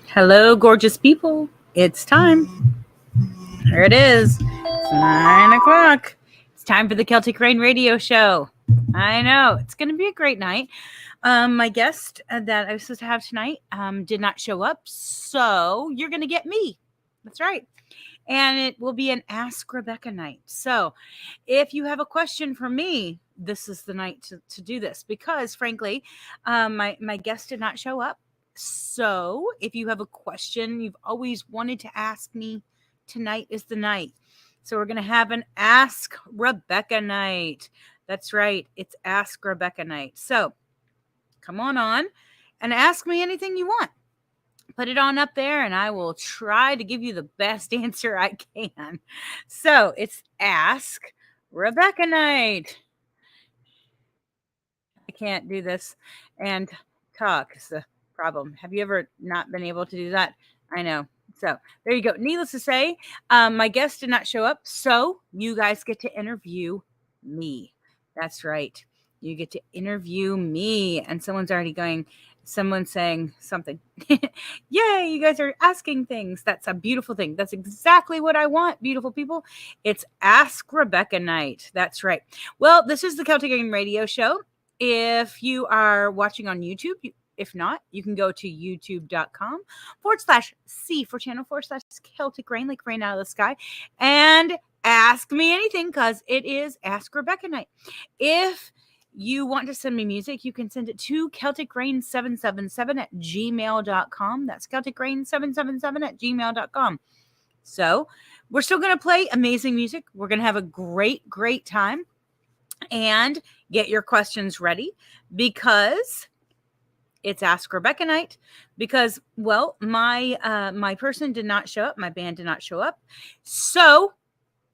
Hello, gorgeous people. It's time. Here it is. It's 9 o'clock. It's time for the Celtic Rain Radio Show. I know. It's going to be a great night. My guest that I was supposed to have tonight did not show up, so you're going to get me. That's right. And it will be an Ask Rebecca night. So if you have a question for me, this is the night to do this because, frankly, my guest did not show up. So if you have a question you've always wanted to ask me, tonight is the night. So we're going to have an Ask Rebecca night. That's right. It's Ask Rebecca night. So come on and ask me anything you want. Put it on up there and I will try to give you the best answer I can. So it's Ask Rebecca night. I can't do this and talk. It's the problem. Have you ever not been able to do that? I know. So there you go. Needless to say, my guest did not show up. So you guys get to interview me. That's right. You get to interview me. And someone's saying something. Yay, you guys are asking things. That's a beautiful thing. That's exactly what I want, beautiful people. It's Ask Rebecca night. That's right. Well, this is the Celtic Rain Radio Show. If you are watching on YouTube, if not, you can go to youtube.com/C for channel /Celtic Rain, like rain out of the sky, and ask me anything because it is Ask Rebecca night. If you want to send me music, you can send it to CelticRain777@gmail.com. That's CelticRain777@gmail.com. So we're still going to play amazing music. We're going to have a great, great time. And get your questions ready because it's Ask Rebecca night. Because, well, my person did not show up. My band did not show up. So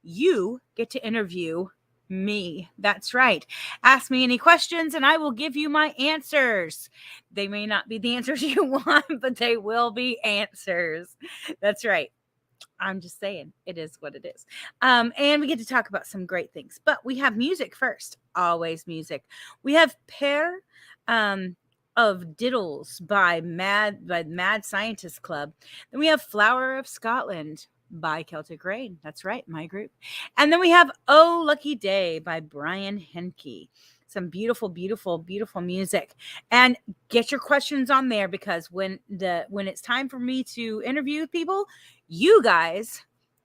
you get to interview me. That's right. Ask me any questions and I will give you my answers. They may not be the answers you want, but they will be answers. That's right. I'm just saying it is what it is. And we get to talk about some great things, but we have music first. Always music. We have Pair of Diddles by Mad Scientist Club. Then we have Flower of Scotland by Celtic Rain. That's right, my group. And then we have Oh Lucky Day by Brian Henke. Some beautiful, beautiful, beautiful music. And get your questions on there because when it's time for me to interview people, you guys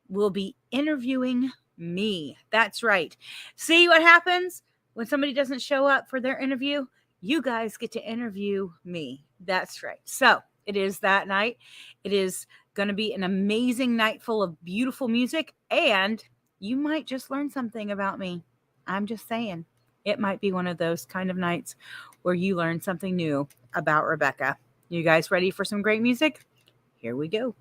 will be interviewing me. That's right. See what happens when somebody doesn't show up for their interview? You guys get to interview me. That's right. So it is that night. It is going to be an amazing night full of beautiful music, and you might just learn something about me. I'm just saying. It might be one of those kind of nights where you learn something new about Rebecca. You guys ready for some great music? Here we go.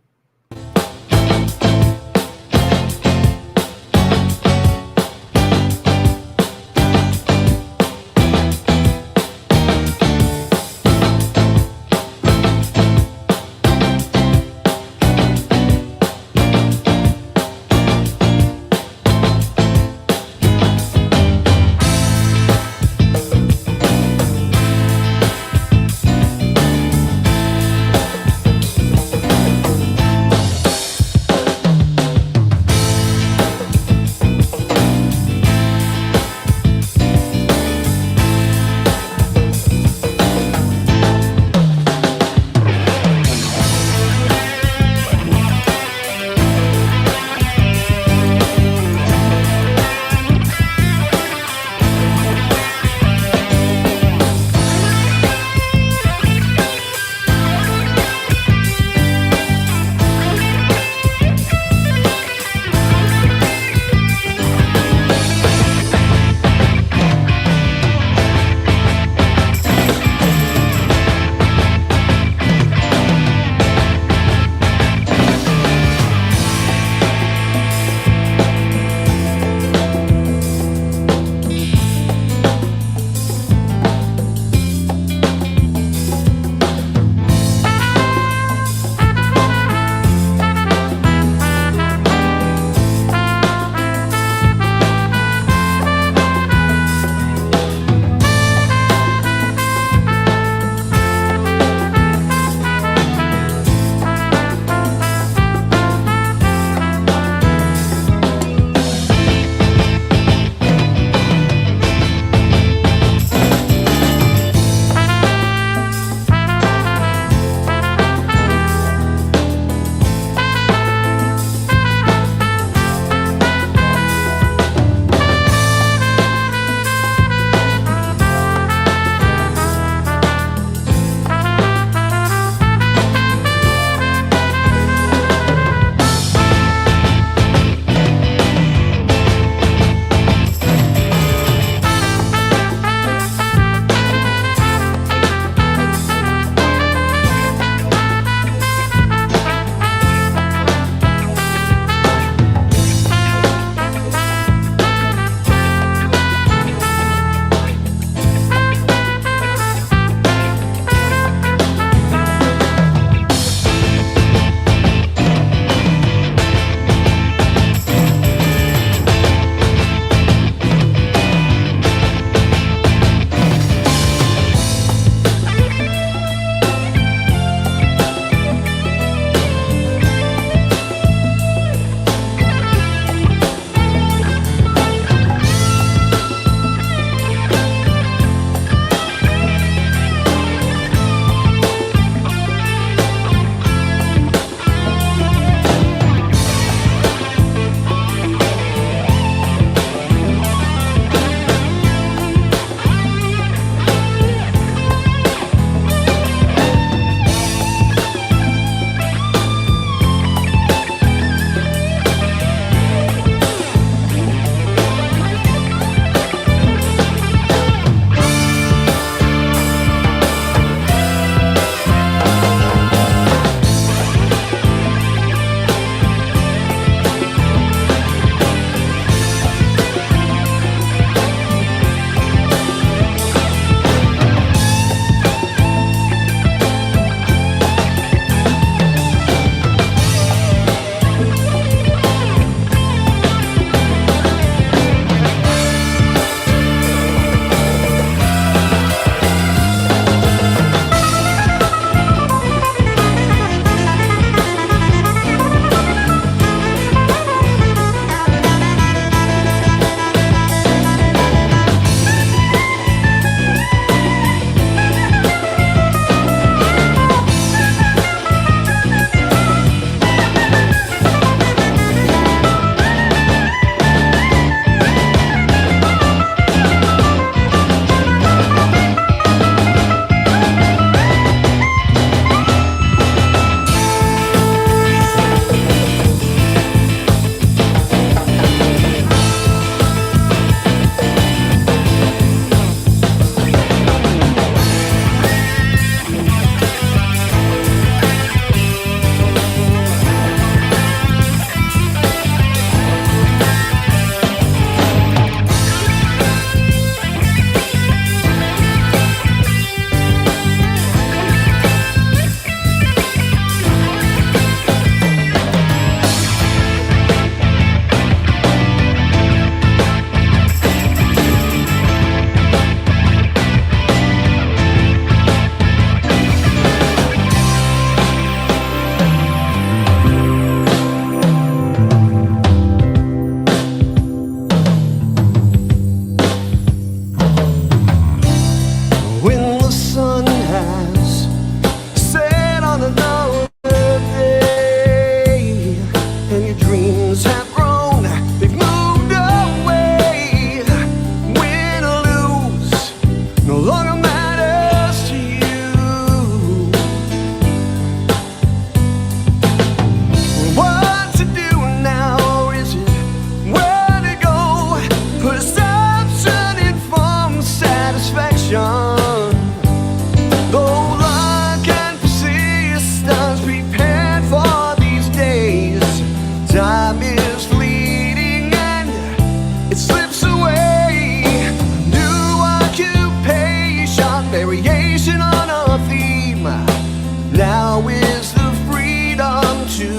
now is the freedom to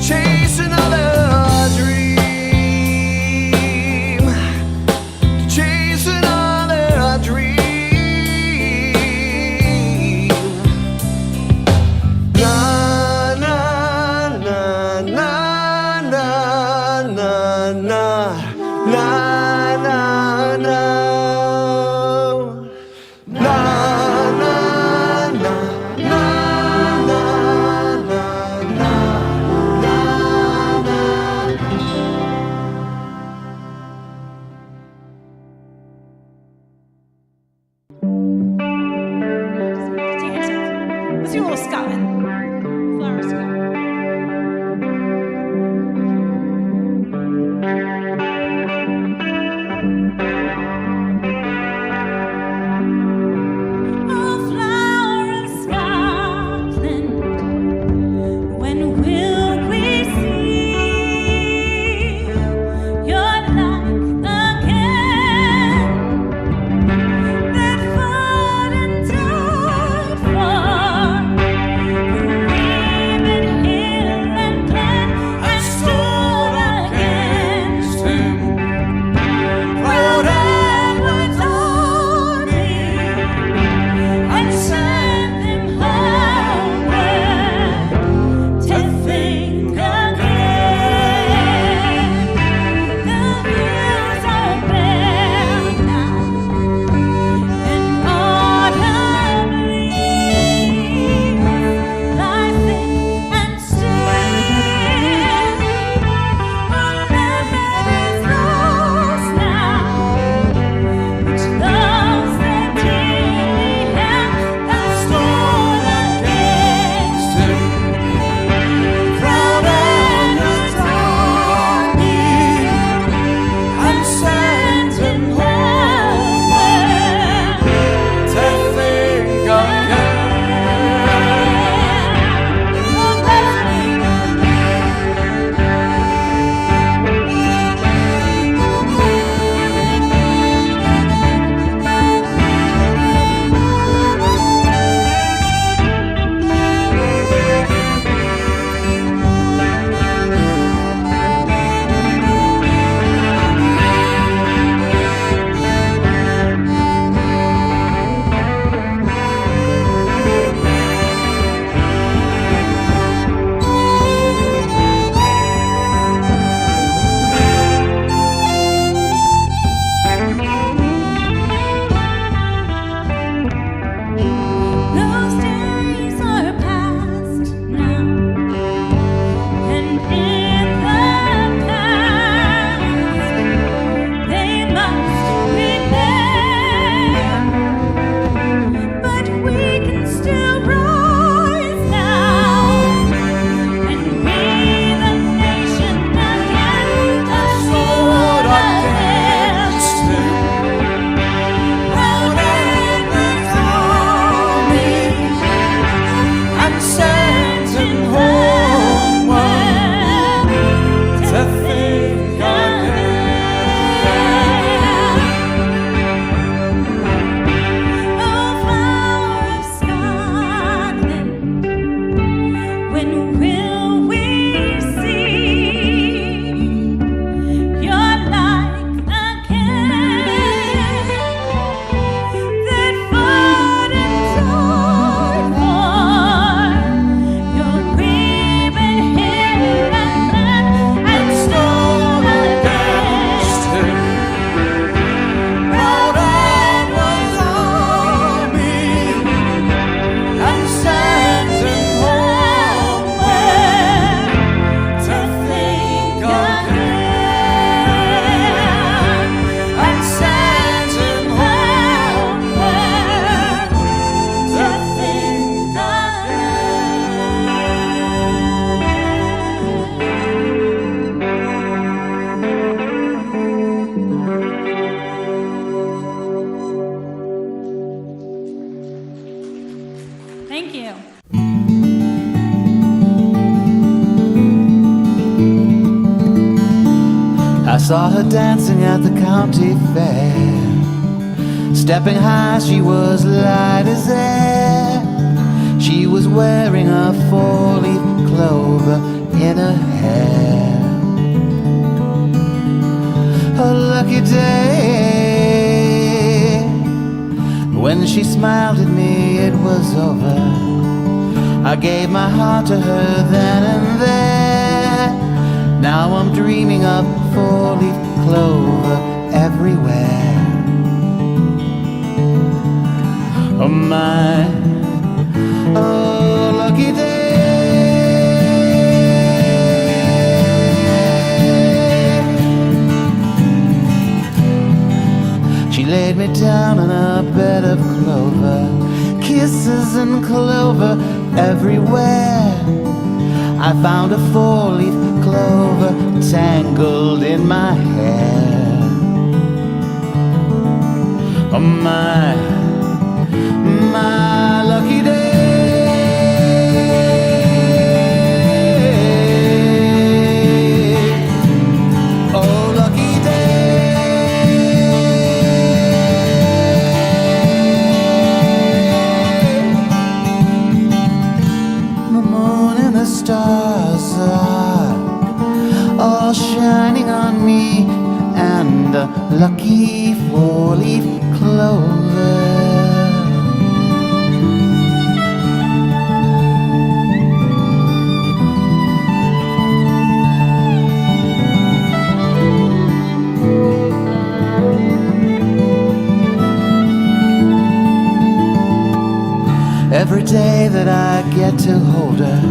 chase another dream, to chase another dream. Na na na na na na na na na na. Let's do a little Scotland. Flower Scott. Oh, flower of Scotland, when will we see your life again? That fought and died for saw her dancing at the county fair. Stepping high, she was light as air. She was was wearing a four-leaf clover in her hair. A lucky day. When she smiled at me, it was over. I gave my heart to her then and there. Now I'm dreaming of four-leaf clover everywhere. Oh my, oh lucky day. She laid me down on a bed of clover, kisses and clover everywhere. I found a four-leaf clover tangled in my hair. Oh my lucky day. Oh lucky day. The moon and the stars are all shining on me, and a lucky four-leaf clover. Every day that I get to hold her,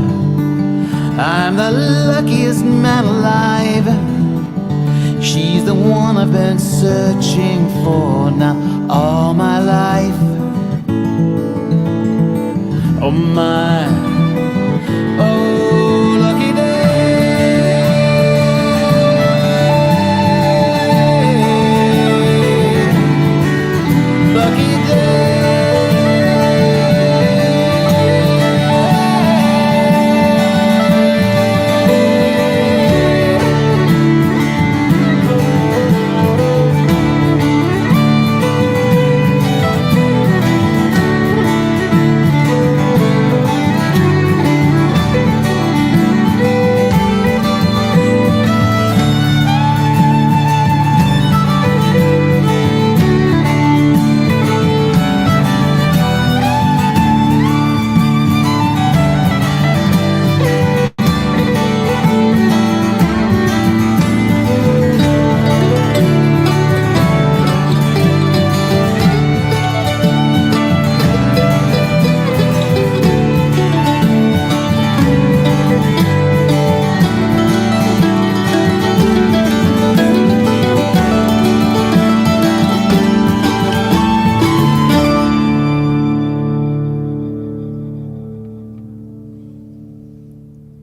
I'm the luckiest man alive. She's the one I've been searching for now all my life. Oh my, oh lucky day. Lucky day.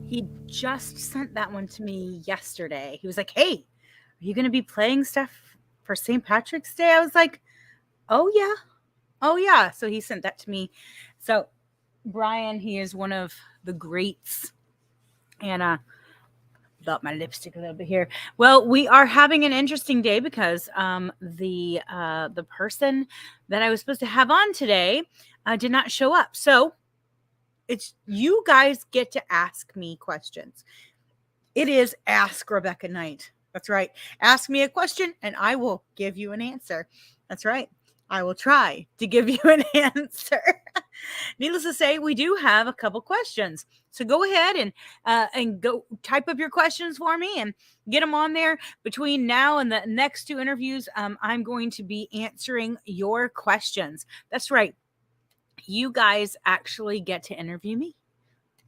He just sent that one to me yesterday. He was like, "Hey, are you going to be playing stuff for St. Patrick's Day?" I was like, "Oh yeah. Oh yeah." So he sent that to me. So Brian, he is one of the greats. And got my lipstick a little bit here. Well, we are having an interesting day because the person that I was supposed to have on today did not show up. So it's you guys get to ask me questions. It is Ask Rebecca Night. That's right. Ask me a question and I will give you an answer. That's right. I will try to give you an answer. Needless to say, we do have a couple questions. So go ahead and go type up your questions for me and get them on there. Between now and the next two interviews, I'm going to be answering your questions. That's right. You guys actually get to interview me.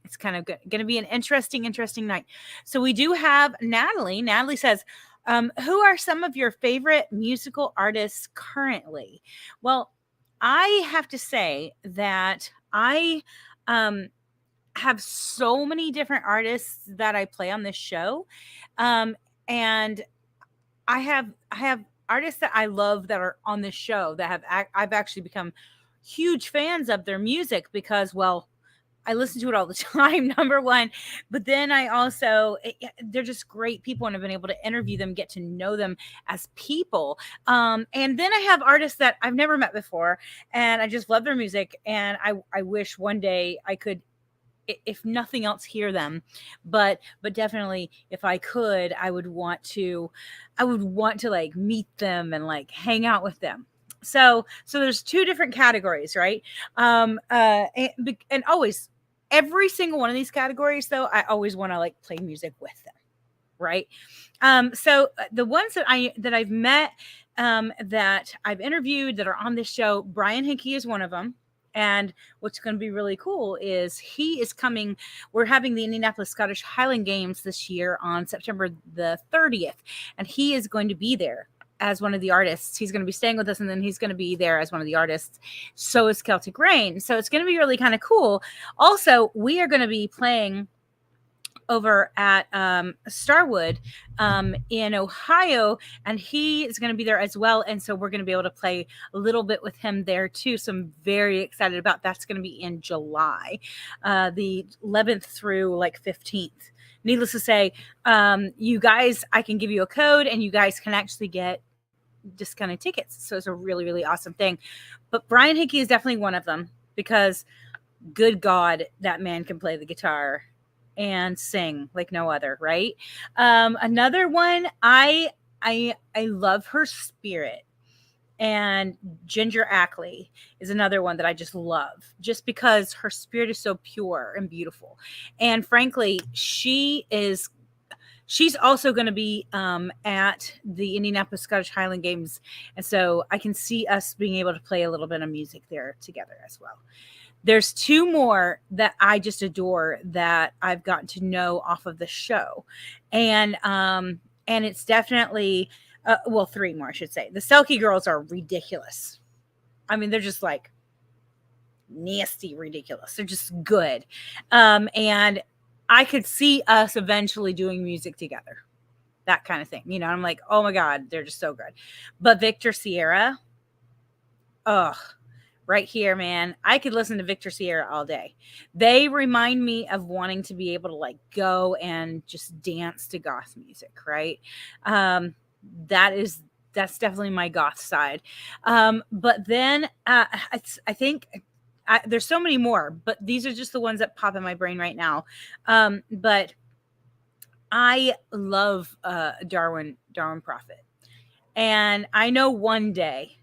It's kind of going to be an interesting night. So we do have Natalie. Natalie says, who are some of your favorite musical artists currently? Well, I have to say that I have so many different artists that I play on this show. And I have artists that I love that are on this show that I've actually become huge fans of their music because, well, I listen to it all the time, number one. But then I also, they're just great people and I've been able to interview them, get to know them as people. And then I have artists that I've never met before and I just love their music. And I wish one day I could if nothing else, hear them. But definitely, if I could, I would want to like meet them and like hang out with them. So there's two different categories, right? And always, every single one of these categories, though, I always want to like play music with them, right? So the ones that I've met, that I've interviewed, that are on this show, Brian Hickey is one of them. And what's going to be really cool is he is coming. We're having the Indianapolis Scottish Highland Games this year on September the 30th, and he is going to be there as one of the artists. He's going to be staying with us, and then he's going to be there as one of the artists. So is Celtic Rain. So it's going to be really kind of cool. Also, we are going to be playing over at Starwood in Ohio, and he is going to be there as well. And so we're going to be able to play a little bit with him there too. So I'm very excited about that's going to be in July, the 11th through like 15th. Needless to say, you guys, I can give you a code, and you guys can actually get discounted tickets. So it's a really, really awesome thing. But Brian Hickey is definitely one of them, because good God, that man can play the guitar and sing like no other, right? Another one, I love her spirit, and Ginger Ackley is another one that I just love, just because her spirit is so pure and beautiful. And frankly, she's also going to be at the Indianapolis Scottish Highland Games, and so I can see us being able to play a little bit of music there together as well. There's two more that I just adore that I've gotten to know off of the show. And it's definitely, well, three more, I should say. The Selkie girls are ridiculous. I mean, they're just like nasty ridiculous. They're just good. And I could see us eventually doing music together. That kind of thing. You know, I'm like, oh my God, they're just so good. But Victor Sierra, ugh. Right here, man. I could listen to Victor Sierra all day. They remind me of wanting to be able to like go and just dance to goth music, right? That's definitely my goth side. But then I think there's so many more, but these are just the ones that pop in my brain right now. But I love Darwin Prophet, and I know one day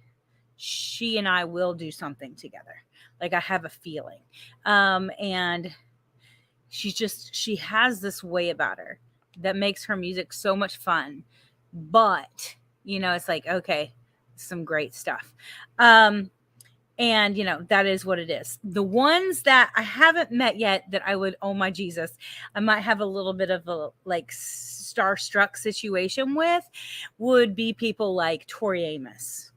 she and I will do something together. Like, I have a feeling. And she has this way about her that makes her music so much fun. But, you know, it's like, okay, some great stuff. And, you know, that is what it is. The ones that I haven't met yet that I would, oh my Jesus, I might have a little bit of a like starstruck situation with would be people like Tori Amos.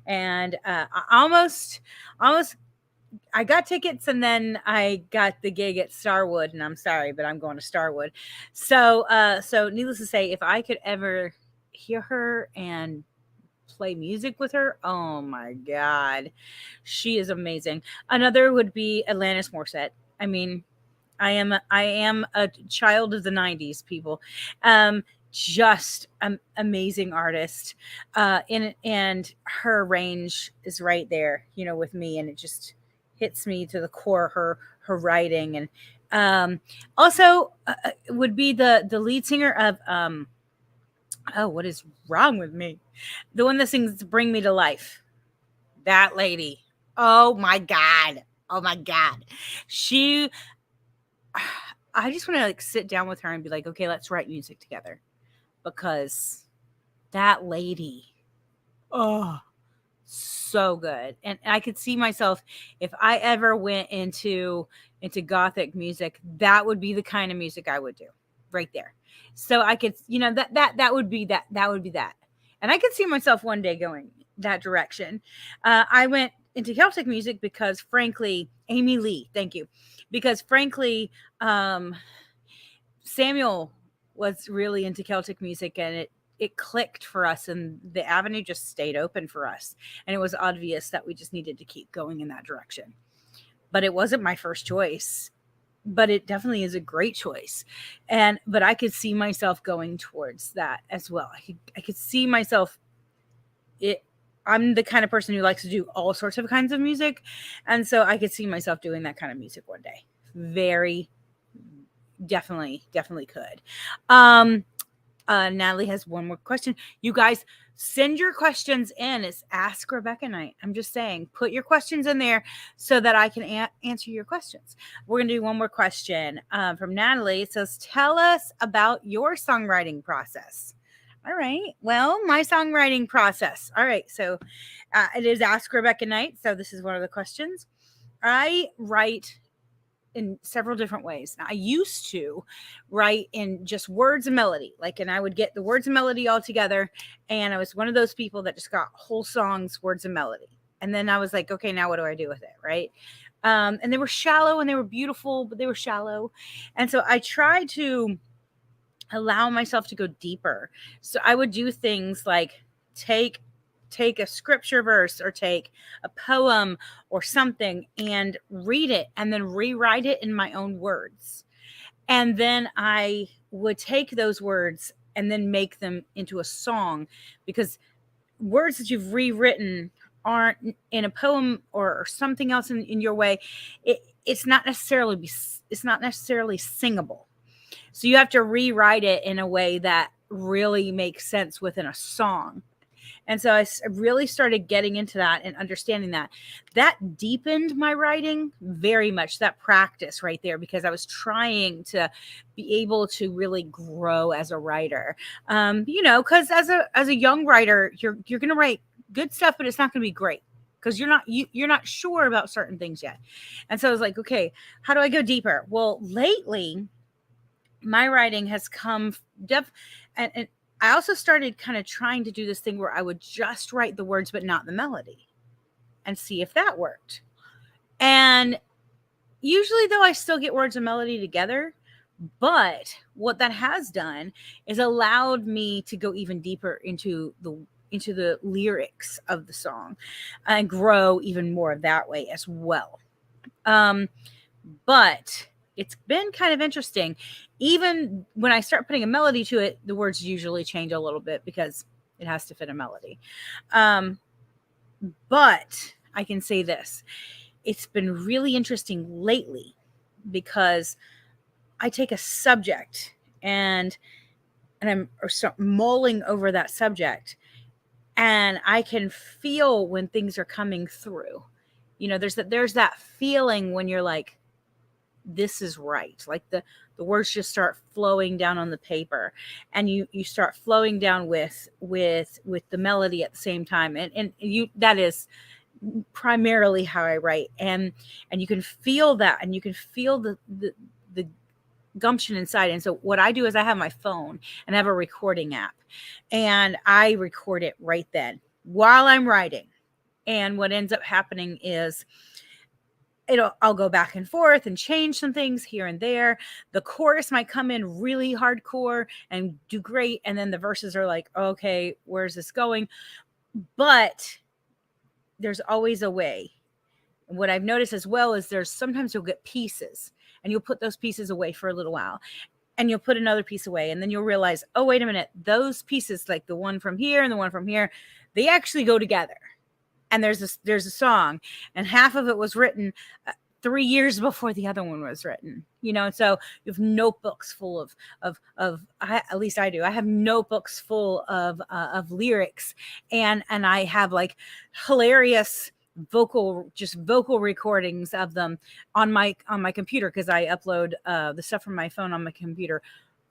And I almost I got tickets, and then I got the gig at Starwood, and I'm sorry, but I'm going to Starwood. So needless to say, if I could ever hear her and play music with her, oh my God, she is amazing. Another would be Alanis Morissette. I mean, I am a child of the 90s, people. Just an amazing artist, and her range is right there, you know, with me, and it just hits me to the core. Her writing, and also would be the lead singer of oh, what is wrong with me? The one that sings "Bring Me to Life." That lady. Oh my God. Oh my God. I just want to like sit down with her and be like, okay, let's write music together. Because that lady, oh, so good. And I could see myself, if I ever went into gothic music, that would be the kind of music I would do right there. So I could, you know, that would be that. And I could see myself one day going that direction. I went into Celtic music because, frankly, Amy Lee, thank you. Because, frankly, Samuel was really into Celtic music, and it clicked for us, and the avenue just stayed open for us. And it was obvious that we just needed to keep going in that direction. But it wasn't my first choice, but it definitely is a great choice. But I could see myself going towards that as well. I could see myself I'm the kind of person who likes to do all sorts of kinds of music. And so I could see myself doing that kind of music one day very definitely could. Natalie has one more question. You guys send your questions in. It's Ask Rebecca Night. I'm just saying, put your questions in there so that I can answer your questions. We're going to do one more question from Natalie. It says, tell us about your songwriting process. All right. Well, my songwriting process. All right. So it is Ask Rebecca Night. So this is one of the questions. I write in several different ways. Now, I used to write in just words and melody, and I would get the words and melody all together. And I was one of those people that just got whole songs, words and melody. And then I was like, okay, now what do I do with it? Right. And they were shallow and they were beautiful, but they were shallow. And so I tried to allow myself to go deeper. So I would do things like take a scripture verse or take a poem or something and read it and then rewrite it in my own words. And then I would take those words and then make them into a song, because words that you've rewritten aren't in a poem or something else in your way. It's not necessarily singable. So you have to rewrite it in a way that really makes sense within a song. And so I really started getting into that and understanding that. That deepened my writing very much, that practice right there, because I was trying to be able to really grow as a writer. Because as a young writer, you're going to write good stuff, but it's not going to be great, because you're not sure about certain things yet. And so I was like, okay, how do I go deeper? Well, lately, my writing has come and I also started kind of trying to do this thing where I would just write the words but not the melody and see if that worked. And usually, though, I still get words and melody together. But what that has done is allowed me to go even deeper into the lyrics of the song and grow even more that way as well. But it's been kind of interesting. Even when I start putting a melody to it, the words usually change a little bit because it has to fit a melody. But I can say this. It's been really interesting lately because I take a subject and I'm mulling over that subject, and I can feel when things are coming through. There's that feeling when you're like, this is right. Like the words just start flowing down on the paper, and you start flowing down with the melody at the same time. And that is primarily how I write. And you can feel that, and you can feel the gumption inside. And so what I do is I have my phone and I have a recording app, and I record it right then while I'm writing. And what ends up happening is I'll go back and forth and change some things here and there. The chorus might come in really hardcore and do great. And then the verses are like, okay, where's this going? But there's always a way. And what I've noticed as well is sometimes you'll get pieces and you'll put those pieces away for a little while, and you'll put another piece away. And then you'll realize, oh, wait a minute, those pieces, like the one from here and the one from here, they actually go together. And there's a song, and half of it was written 3 years before the other one was written. So you have notebooks full of at least I do. I have notebooks full of lyrics, and I have like hilarious vocal recordings of them on my computer, because I upload the stuff from my phone on my computer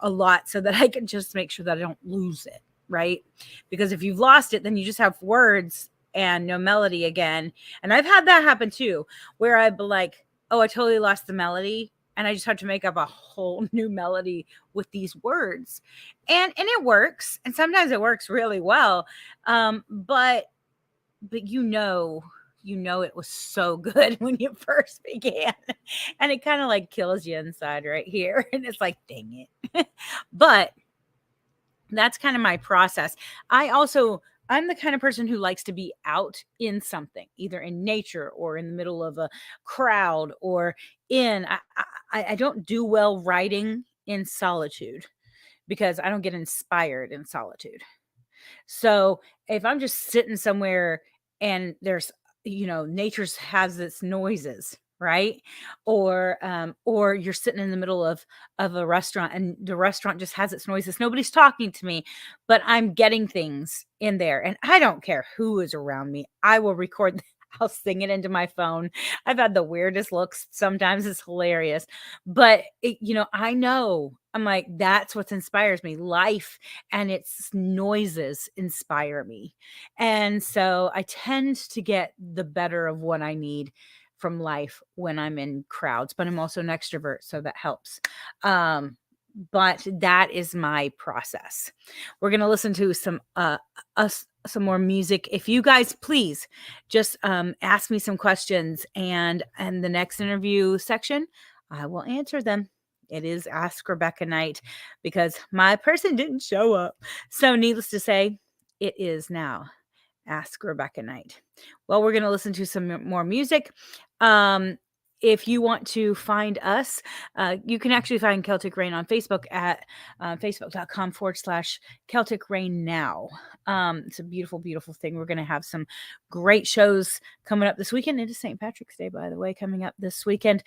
a lot, so that I can just make sure that I don't lose it, right? Because if you've lost it, then you just have words and no melody again. And I've had that happen too, where I'd be like, oh, I totally lost the melody, and I just have to make up a whole new melody with these words. And it works, and sometimes it works really well. But it was so good when you first began, and it kind of like kills you inside right here. And it's like, dang it. But that's kind of my process. I'm the kind of person who likes to be out in something, either in nature or in the middle of a crowd, or I don't do well writing in solitude, because I don't get inspired in solitude. So if I'm just sitting somewhere and there's, nature has its noises, right? Or you're sitting in the middle of a restaurant and the restaurant just has its noises. Nobody's talking to me, but I'm getting things in there, and I don't care who is around me. I will record. I'll sing it into my phone. I've had the weirdest looks. Sometimes it's hilarious, but I know, I'm like, that's what inspires me. Life and its noises inspire me. And so I tend to get the better of what I need from life when I'm in crowds, but I'm also an extrovert, so that helps. But that is my process. We're going to listen to some more music. If you guys please just ask me some questions, and the next interview section, I will answer them. It is Ask Rebecca night because my person didn't show up. So needless to say, it is now Ask Rebecca night. Well, we're going to listen to some more music. If you want to find us, you can actually find Celtic Rain on Facebook at facebook.com/Celtic Rain now. It's a beautiful, beautiful thing. We're going to have some great shows coming up this weekend. It is St. Patrick's Day, by the way, coming up this weekend.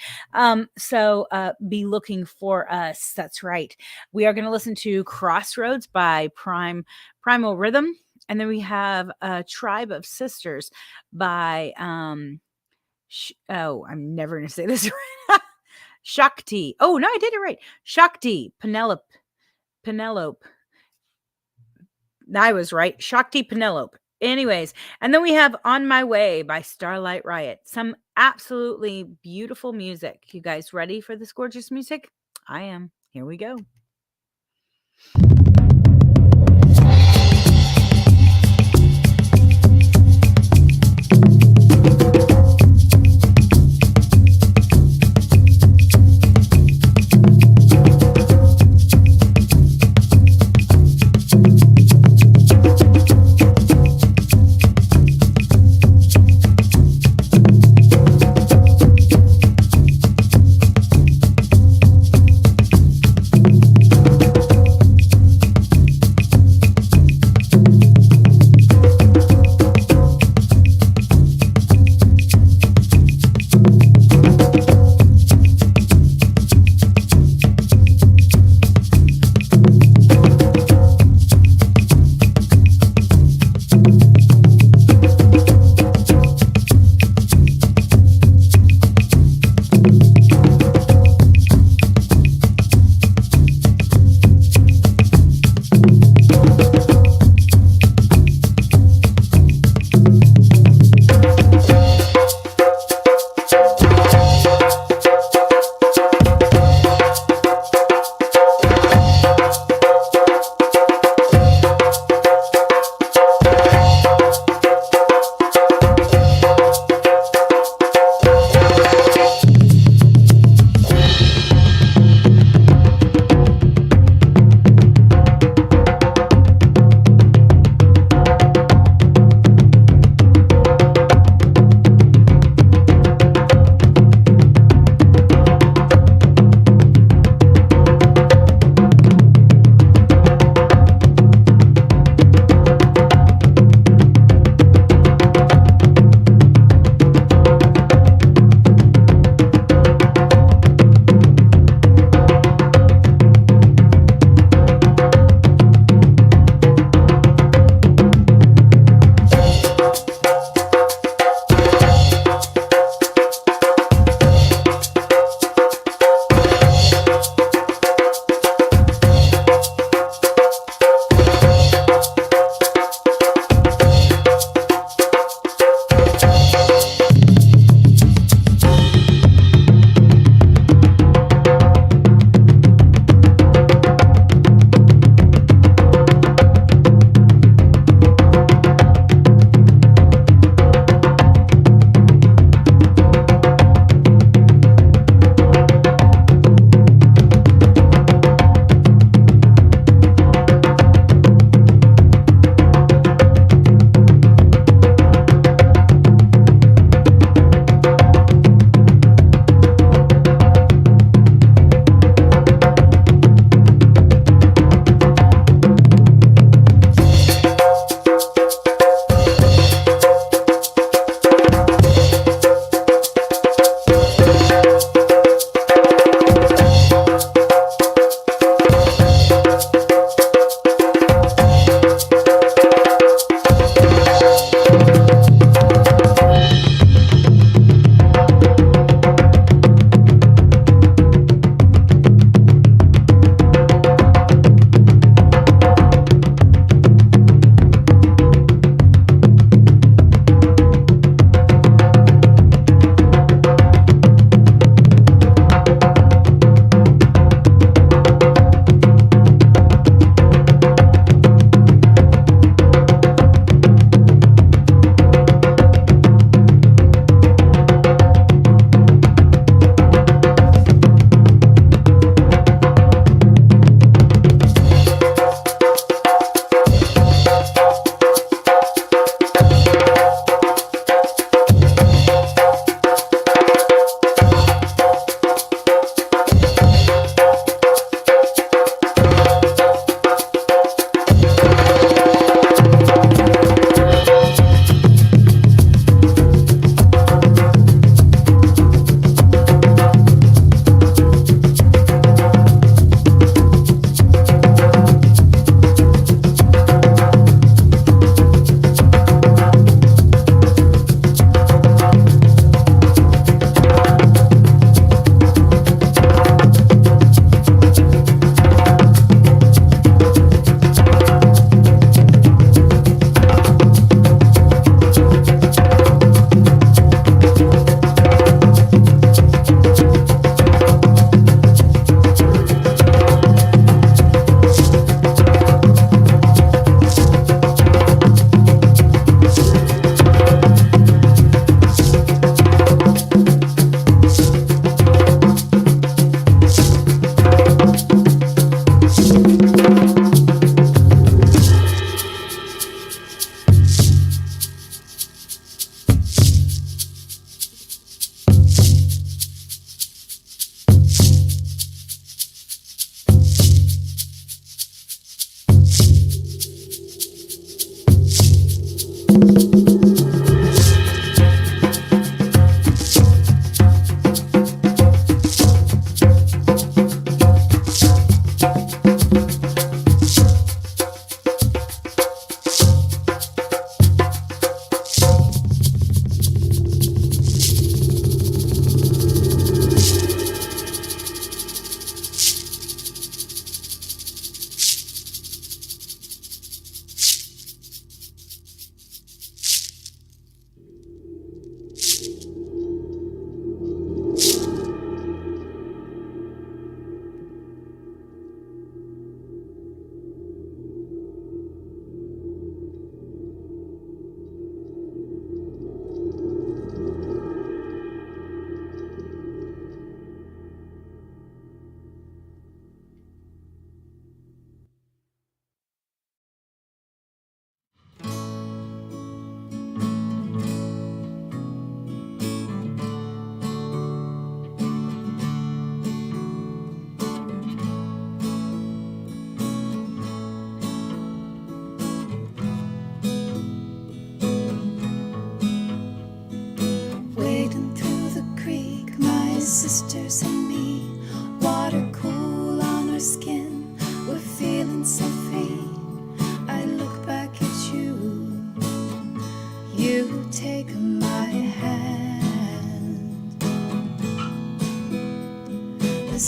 So be looking for us. That's right. We are going to listen to Crossroads by Primal Rhythm. And then we have a Tribe of Sisters by I'm never going to say this right. Shakti. Oh, no, I did it right. Shakti Penelope. I was right. Shakti Penelope. Anyways, and then we have On My Way by Starlight Riot. Some absolutely beautiful music. You guys ready for this gorgeous music? I am. Here we go.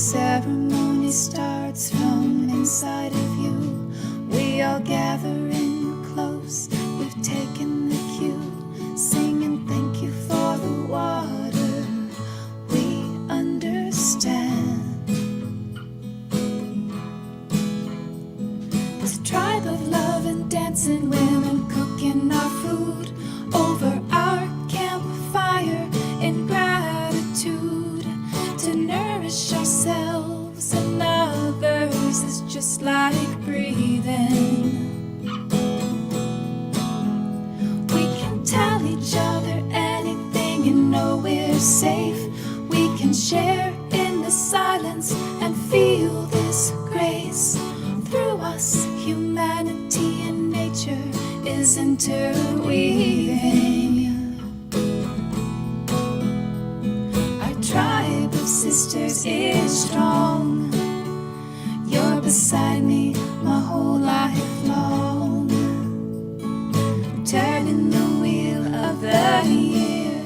ceremony starts from inside of you. We all gather in close, we've taken the cue, singing thank you for the water. We understand. This tribe of love and dancing women cooking our food over our campfire in gratitude to nourish ourselves and others is just like breathing. We can tell each other anything and know we're safe. We can share in the silence and feel this grace. Through us, humanity and nature is interweaving. Our tribe of sisters is strong. You're beside me my whole life long, turning the wheel of the year.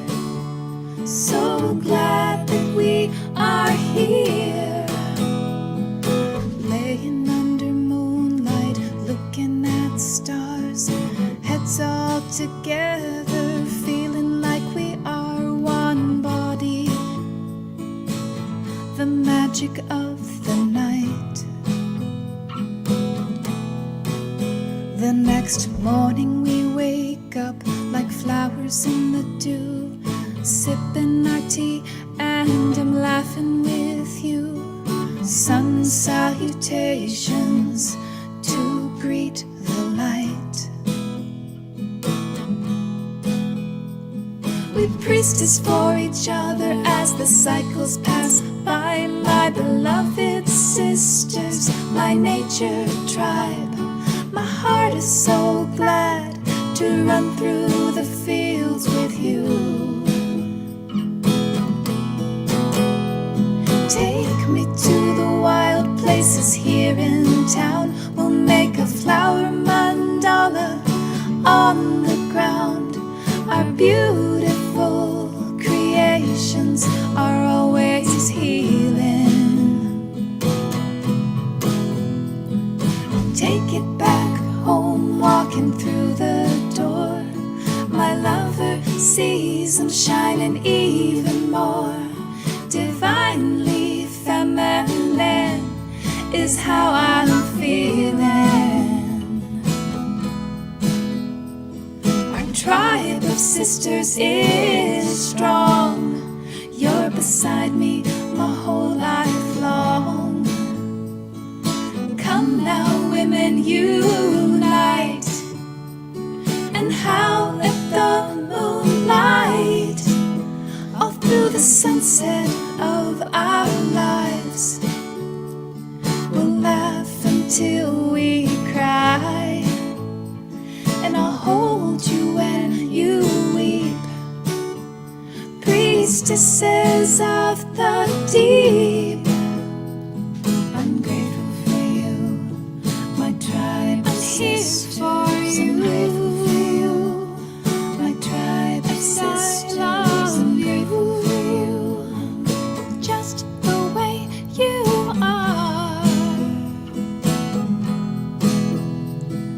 So glad that we are here, laying under moonlight, looking at stars, heads all together, feeling like we are one body. The magic of the night. The next morning we wake up like flowers in the dew, sipping our tea and I'm laughing with you. Sun salutations to greet the light. We priestess for each other as the cycles pass by. My beloved sisters, my nature tribe. My heart is so glad to run through the fields with you. Take me to the wild places here in town. We'll make a flower mandala on the ground. Our beautiful creations are always healing. Take it back home, walking through the door. My lover sees them shining even more. Divinely feminine is how I'm feeling. Our tribe of sisters is strong. You're beside me my whole life long. Come now, women, unite and howl at the moonlight, all through the sunset of our lives. We'll laugh until we cry, and I'll hold you when you weep. Priestesses of the deep, I'm grateful for you, my tribe of sisters. I'm grateful for you, my tribe of sisters. I'm grateful for you, just the way you are.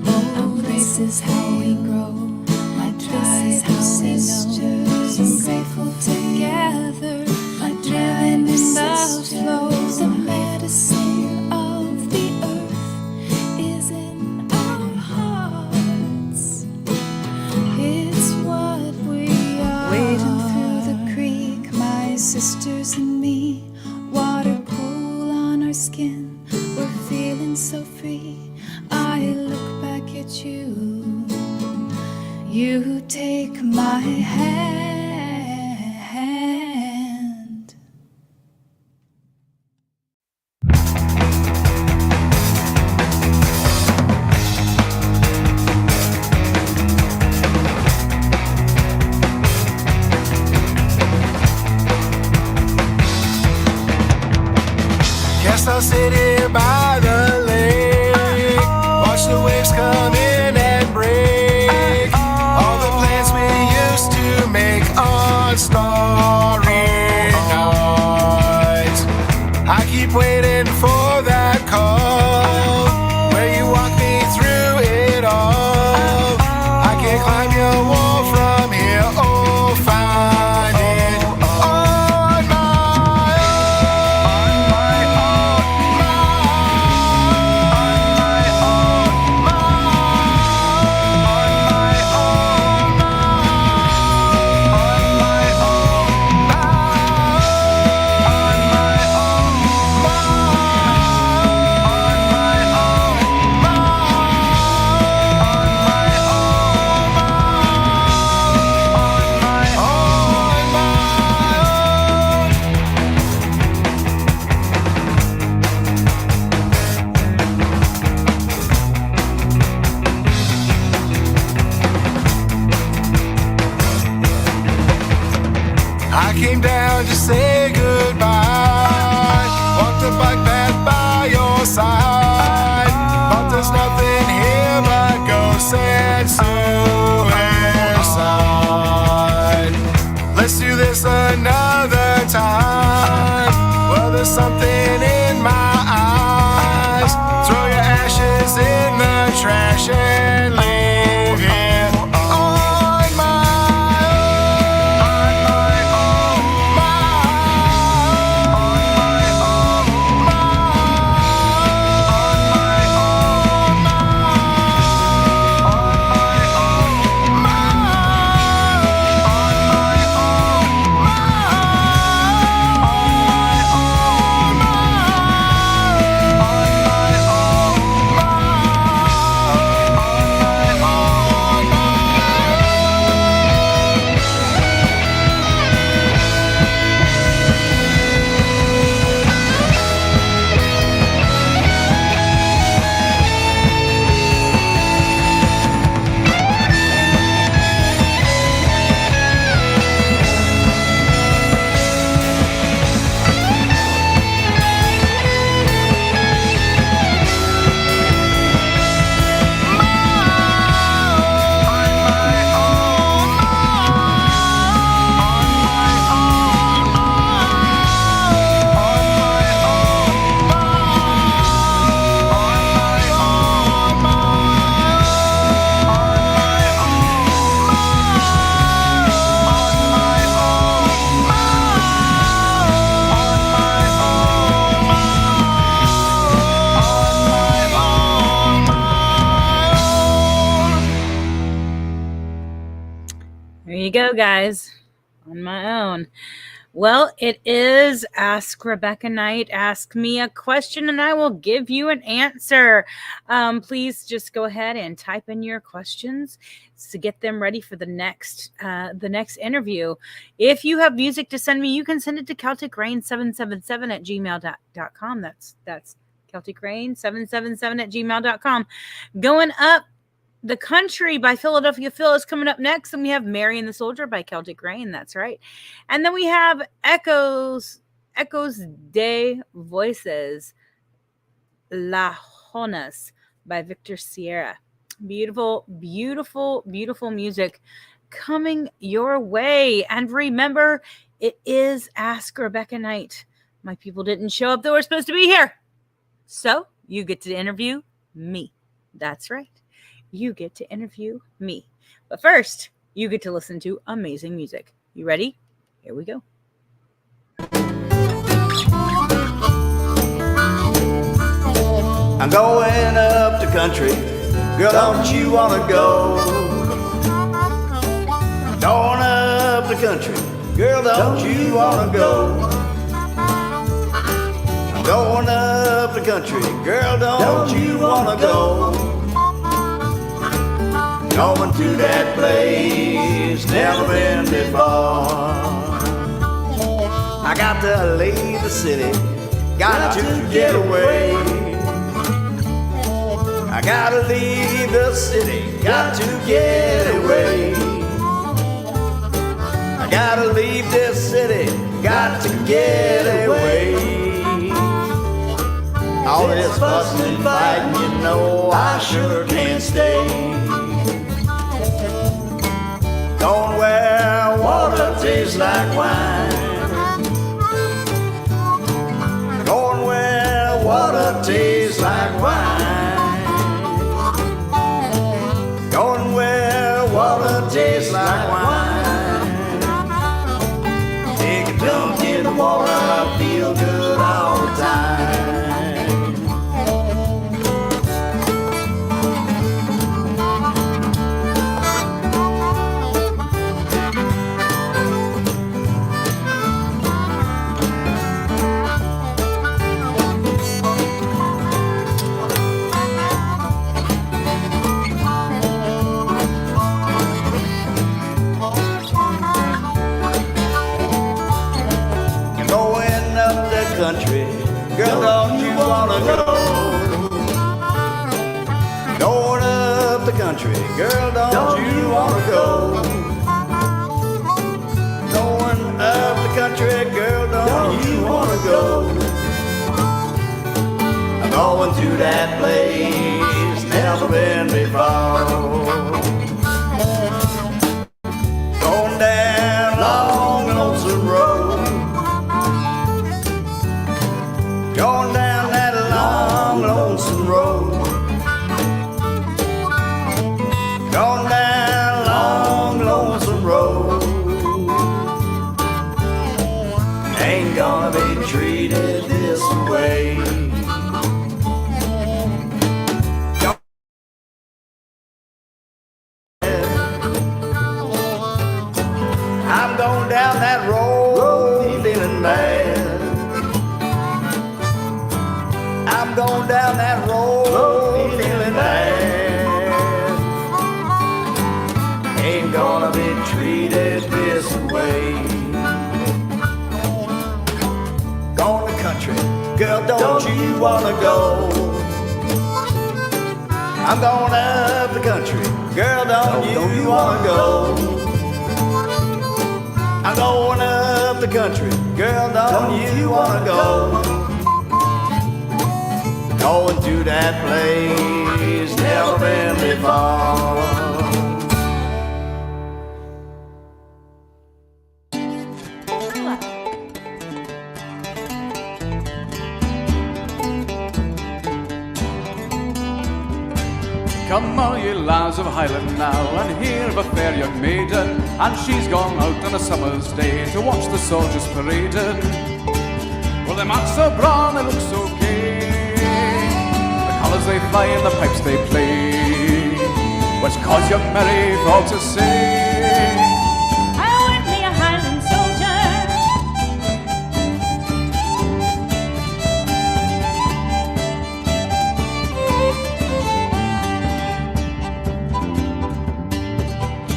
Oh, this is how we grow, my tribe of sisters. I'm grateful together, my tribe of sisters. The medicine of the earth is in our hearts. It's what we are. Wading through the creek, my sisters and me. Water cool on our skin, we're feeling so free. I look back at you, you take my hand. Guess I'll sit here by the lake, watch the waves come in and break all the plans we used to make on starry nights. I keep waiting for that call where you walk me through it all. I can climb your wall from here, oh, find it on my I came down to say goodbye. Walked the bike path by your side. But there's nothing here but ghosts and suicide. Let's do this another time. Well, there's something in my eyes. Throw your ashes in the trash and leave here on my There you go, guys. On my own. Well, it is Ask Rebecca Night. Ask me a question and I will give you an answer. Please just go ahead and type in your questions to get them ready for the next interview. If you have music to send me, you can send it to CelticRain777 at gmail.com. That's CelticRain777 at gmail.com. Going up, The Country by Philadelphia Phil is coming up next. And we have Mary and the Soldier by Celtic Rain. That's right. And then we have Echoes de Voices, La Jonas by Victor Sierra. Beautiful, beautiful, beautiful music coming your way. And remember, it is Ask Rebecca Night. My people didn't show up that were supposed to be here. So you get to interview me. That's right. You get to interview me. But first, you get to listen to amazing music. You ready? Here we go. I'm going up the country, girl, don't you wanna go? Going up the country, girl, don't you wanna go? I'm going up the country, girl, don't you wanna go? Going to that place, never been before. I got to leave the city, got to get away. I gotta leave the city, got to get away. I gotta leave this city, got to get away. All this fussing and fighting, you know I sure can't stay. Going where water tastes like wine. Going where water tastes like wine. Going where water tastes like wine. Take a dunk in the water, feel good all the time. Country, girl, don't you wanna go? Going up the country, girl, don't you wanna go? Going up the country, girl, don't you wanna go? I'm going to that place, never been before. Going down long lonesome road. Going down that long, lonesome road. Going down long, lonesome road. Ain't gonna be treated this way. I'm going down that road, feeling bad. I'm going down that road, feeling bad. Ain't gonna be treated this way. Going to country, girl, don't you wanna go? I'm going up the country, girl, don't you wanna go? I'm going up the country, girl, don't you wanna go? Going to that place, never been before. Come all ye lads of Highland now, and hear of a fair young maiden, and she's gone out on a summer's day to watch the soldiers parading. Well, them hats so brown, they look so gay, colours they fly and the pipes they play, which cause young Mary for to say, I want me a Highland soldier.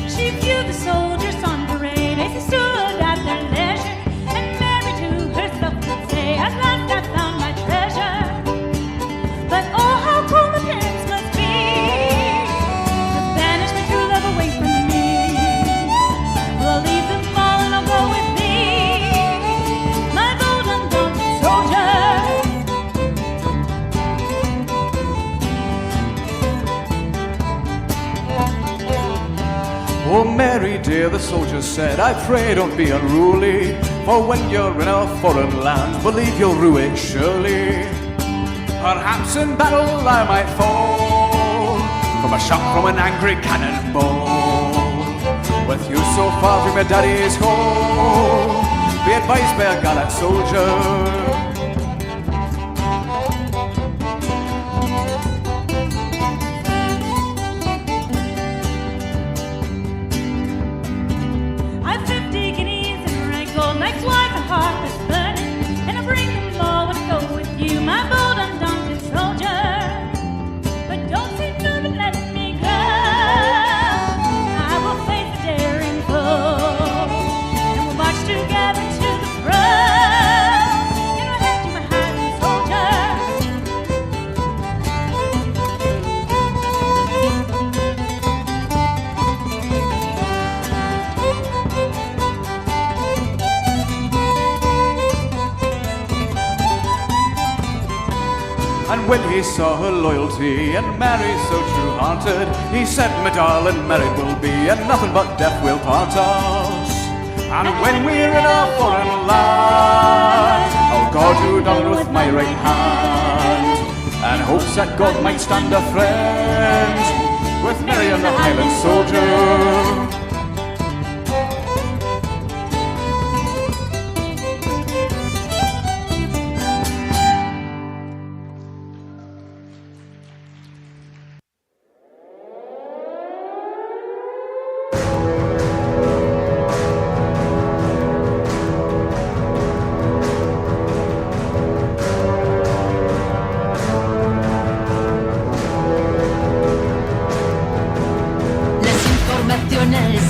She viewed the soldiers on parade as they stood at their leisure, and Mary to herself would say, at last I found my treasure. But oh, how cruel the parents must be, to banish my true love away from me. Well, I'll leave them all and I'll go with thee, my bold undaunted soldier. Oh Mary dear, the soldiers said, I pray don't be unruly, for when you're in a foreign land, believe you'll rue it surely. Perhaps in battle I might fall, from a shot from an angry cannonball. With you so far from your daddy's home, be advised by a gallant soldier. I've 50 guineas in rank gold, next like a heart that's burning, and I bring them all when I go with you, my bold undaunted soldier. But don't seem to be letting me go. I will face the daring foe, and we'll march together to the front, and I'll hand you my Highland soldier. And when he saw her loyalty and Mary so true-hearted, he said, my darling, married we'll be, and nothing but death will part us. And when we're in a foreign land, I'll guard you down with my right hand. and hopes that God might stand a friend with Miriam the Highland soldier.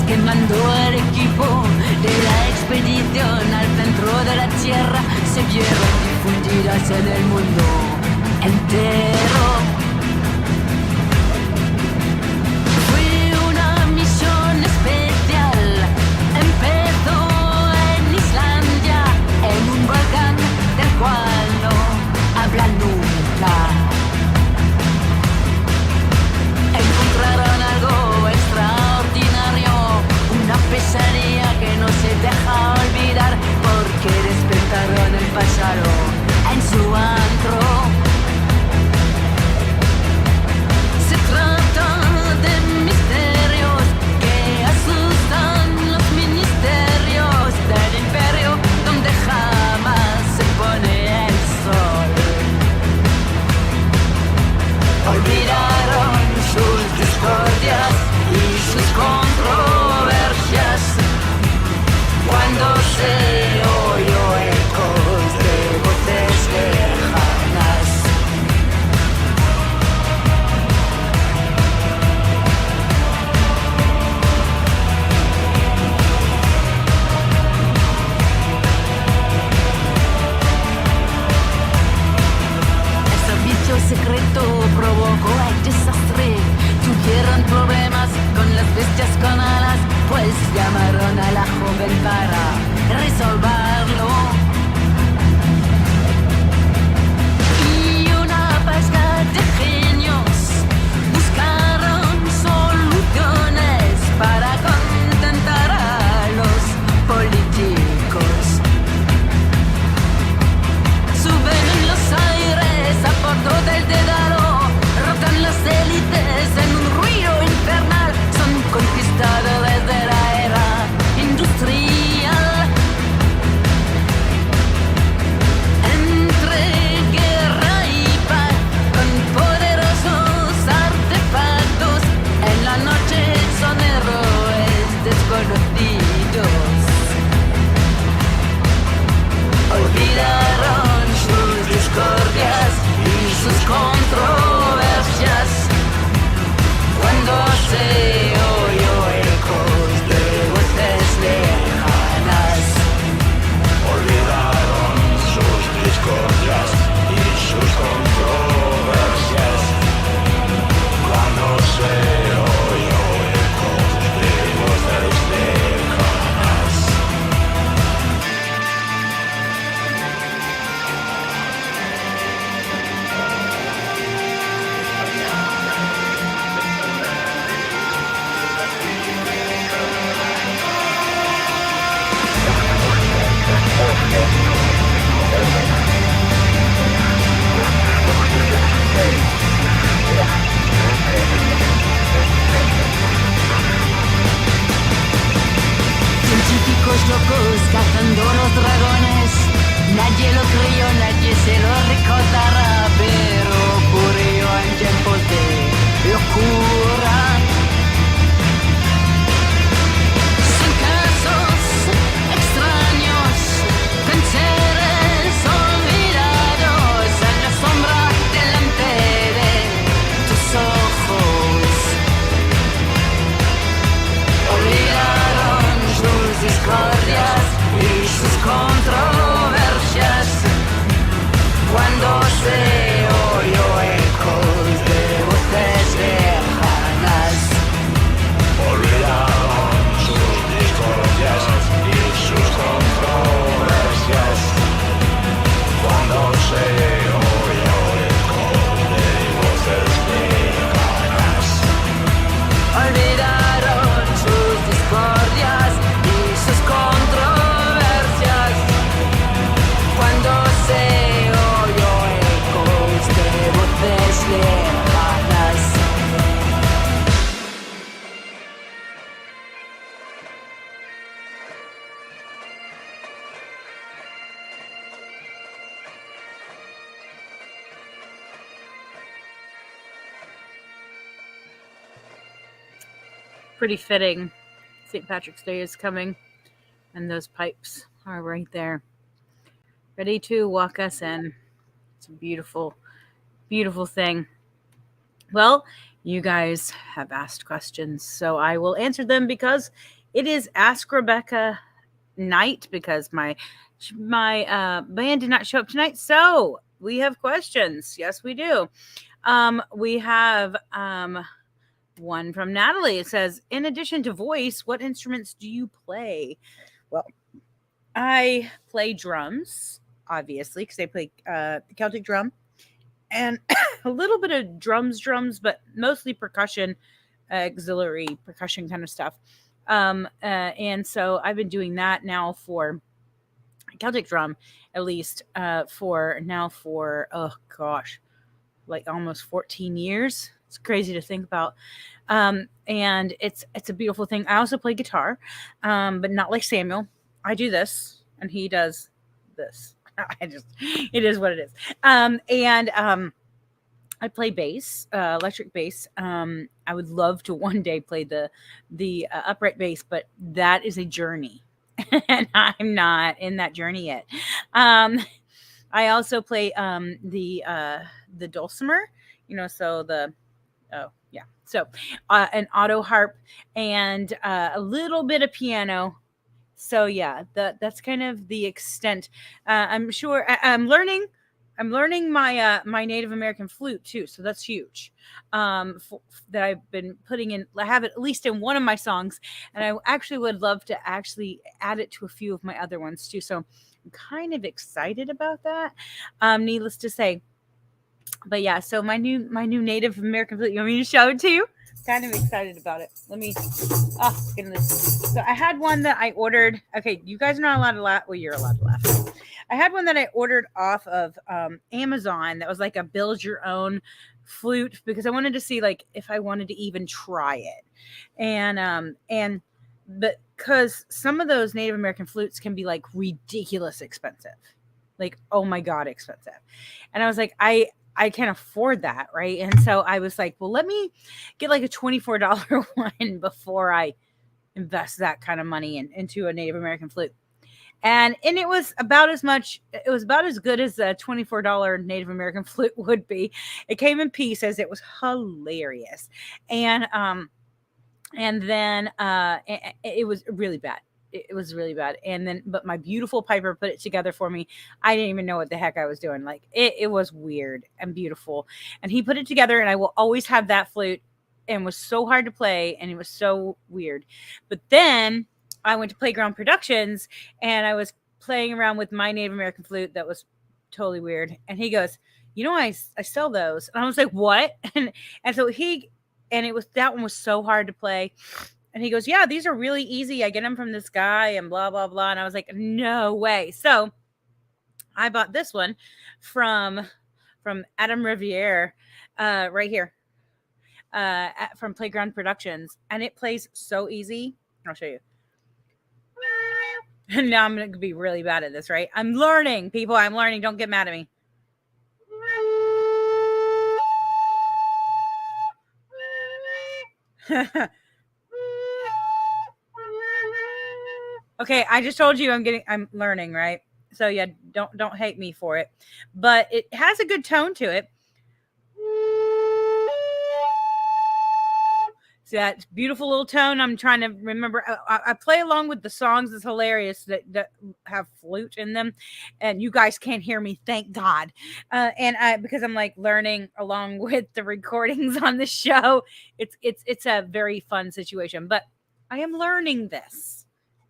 Que mandó el equipo de la expedición al centro de la tierra se vieron difundidas en el mundo entero. Fue una misión especial, empezó en Islandia, en un volcán del cual no hablan nunca. Encontraron algo extraordinario, una pesadilla que no se deja olvidar, porque despertaron el pasado en su antro. Se trata de misterios que asustan los ministerios del imperio, donde jamás se pone el sol. Olvidaron sus discordias y sus controversias cuando se oyó ecos de voces lejanas. El servicio secreto provocó el desastre. Tuvieron problemas con las bestias con alas, pues llamaron a la joven para resolverlo. Y una pasca de genios buscaron soluciones para contentar a los políticos. Suben en los aires a bordo del Dédalo, rotan las élites en un ruido infernal, son conquistadores de la era industrial. Entre guerra y paz, con poderosos artefactos, en la noche son héroes desconocidos. Olvidaron sus discordias y sus controversias cuando se oyó ecos de voces lejanas. Olvidaron sus discordias y sus controversias cuando se oyó ecos de voces lejanas. Científicos locos cazando los dragones, nadie lo creyó, nadie se lo recordará, pero ocurrió en tiempos de locura. Son casos extraños, con seres olvidados en la sombra delante de tus ojos. Olvidaron sus discordias y sus controversias cuando se oyó ecos de voces lejanas. Olvidaron sus discordias y sus controversias cuando se oyó ecos de voces lejanas. Olvidaron sus discordias y sus controversias cuando se oyó ecos Pretty fitting. St. Patrick's Day is coming, and those pipes are right there, ready to walk us in. It's a beautiful, beautiful thing. Well, you guys have asked questions, so I will answer them because it is Ask Rebecca night because my band did not show up tonight. So we have questions. Yes, we do. We have one from Natalie. It says, in addition to voice, what instruments do you play? Well, I play drums, obviously, because I play the Celtic drum and a little bit of drums, but mostly percussion, auxiliary percussion kind of stuff. And so I've been doing that now for Celtic drum, at least for oh gosh, like almost 14 years. It's crazy to think about. And it's a beautiful thing. I also play guitar, but not like Samuel. I do this and he does this. It is what it is. I play bass, electric bass. I would love to one day play the upright bass, but that is a journey, and I'm not in that journey yet. I also play the dulcimer, so an auto harp and a little bit of piano. So yeah, that's kind of the extent. I'm sure I'm learning. I'm learning my Native American flute too, so that's huge. That I've been putting in. I have it at least in one of my songs, and I actually would love to actually add it to a few of my other ones too. So I'm kind of excited about that. Needless to say, but yeah. So my new Native American flute. You want me to show it to you? Kind of excited about it. Let me. Oh goodness! So I had one that I ordered. Okay, you guys are not allowed to laugh. Well, you're allowed to laugh. I had one that I ordered off of Amazon that was like a build your own flute because I wanted to see like if I wanted to even try it. And because some of those Native American flutes can be like ridiculous expensive. Like, oh my God, expensive. And I was like, I can't afford that, right? And so I was like, well, let me get like a $24 one before I invest that kind of money into a Native American flute. And it was about as good as a $24 Native American flute would be. It came in pieces. It was hilarious. And then it was really bad. It was really bad. And then, but my beautiful piper put it together for me. I didn't even know what the heck I was doing. Like it was weird and beautiful. And he put it together, and I will always have that flute, and was so hard to play, and it was so weird. But then I went to Playground Productions, and I was playing around with my Native American flute that was totally weird. And he goes, I sell those. And I was like, what? And so that one was so hard to play. And he goes, yeah, these are really easy. I get them from this guy and blah, blah, blah. And I was like, no way. So I bought this one from Adam Riviere right here from Playground Productions. And it plays so easy. I'll show you. And now I'm going to be really bad at this, right? I'm learning, people. I'm learning. Don't get mad at me. Okay, I just told you I'm learning, right? So yeah, don't hate me for it. But it has a good tone to it. See that beautiful little tone. I'm trying to remember. I play along with the songs. It's hilarious that have flute in them, and you guys can't hear me. Thank God. Because I'm like learning along with the recordings on the show. It's a very fun situation. But I am learning this.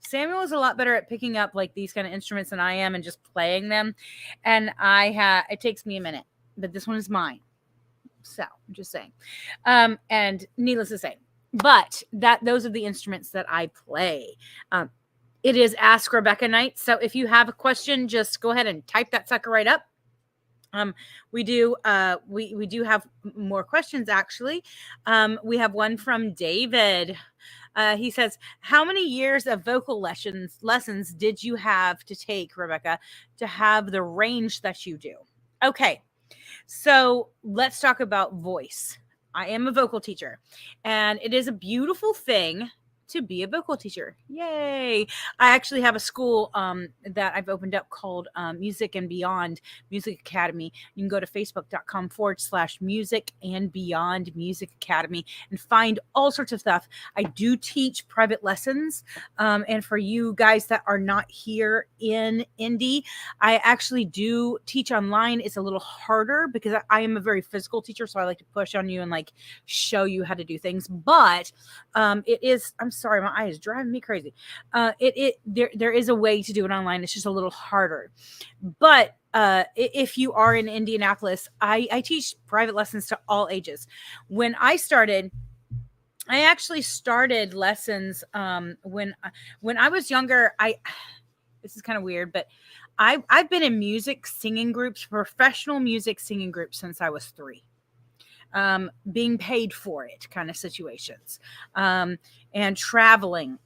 Samuel is a lot better at picking up like these kind of instruments than I am, and just playing them. And it takes me a minute, but this one is mine. So I'm just saying. And needless to say. But those are the instruments that I play. It is Ask Rebecca night. So if you have a question, just go ahead and type that sucker right up. We do have more questions actually. We have one from David. He says, how many years of vocal lessons did you have to take, Rebecca, to have the range that you do? Okay. So let's talk about voice. I am a vocal teacher, and it is a beautiful thing to be a vocal teacher. Yay. I actually have a school that I've opened up called Music and Beyond Music Academy. You can go to facebook.com/music and beyond music academy and find all sorts of stuff. I do teach private lessons. And for you guys that are not here in Indy, I actually do teach online. It's a little harder because I am a very physical teacher. So I like to push on you and like show you how to do things. But it is, I'm sorry, my eye is driving me crazy. There is a way to do it online. It's just a little harder. But if you are in Indianapolis, I teach private lessons to all ages. When I started, I actually started lessons when I was younger. This is kind of weird, but I've been in music singing groups, professional music singing groups since I was 3. Being paid for it kind of situations, and traveling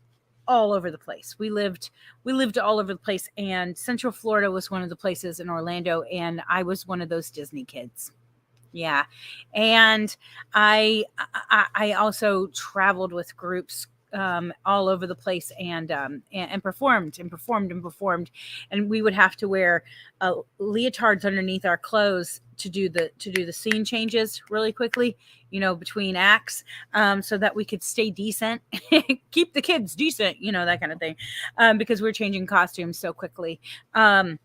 all over the place. We lived all over the place, and Central Florida was one of the places in Orlando, and I was one of those Disney kids. Yeah. And I also traveled with groups all over the place, and performed, and we would have to wear leotards underneath our clothes to do the scene changes really quickly, between acts, so that we could stay decent, keep the kids decent, that kind of thing, because we're changing costumes so quickly. And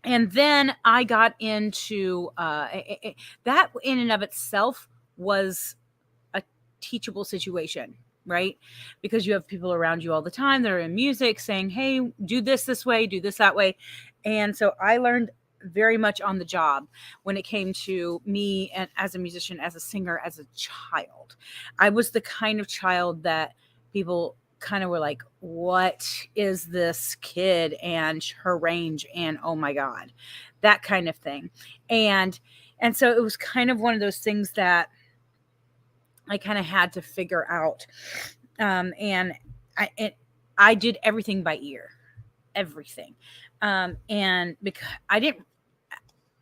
then I got into that in and of itself was a teachable situation, right? Because you have people around you all the time that are in music saying, hey, do this way, do this that way. And so I learned very much on the job when it came to me and as a musician, as a singer, as a child. I was the kind of child that people kind of were like, what is this kid and her range, and oh my god, that kind of thing. And so it was kind of one of those things that I kind of had to figure out. And I did everything by ear, everything. And because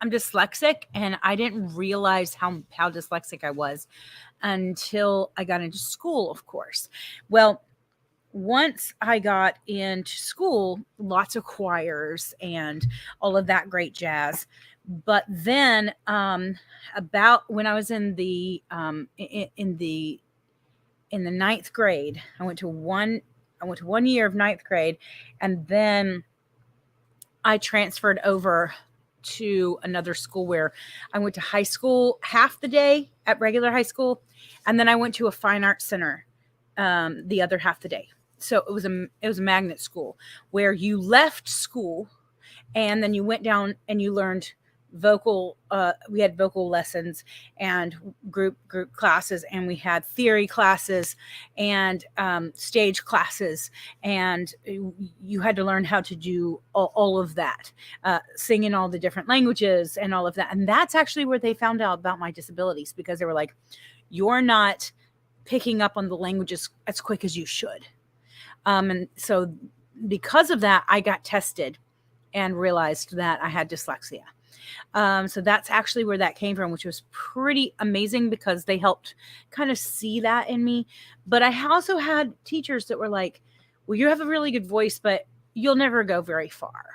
I'm dyslexic, and I didn't realize how dyslexic I was until I got into school, of course. Well, once I got into school, lots of choirs and all of that great jazz. But then, about when I was in the ninth grade, I went to one year of ninth grade, and then I transferred over to another school where I went to high school half the day at regular high school, and then I went to a fine arts center the other half the day. So it was a magnet school where you left school and then you went down and you learned vocal. We had vocal lessons and group classes, and we had theory classes and stage classes, and you had to learn how to do all of that, sing in all the different languages and all of that. And that's actually where they found out about my disabilities, because they were like, you're not picking up on the languages as quick as you should. And so because of that, I got tested and realized that I had dyslexia. So that's actually where that came from, which was pretty amazing because they helped kind of see that in me. But I also had teachers that were like, well, you have a really good voice, but you'll never go very far,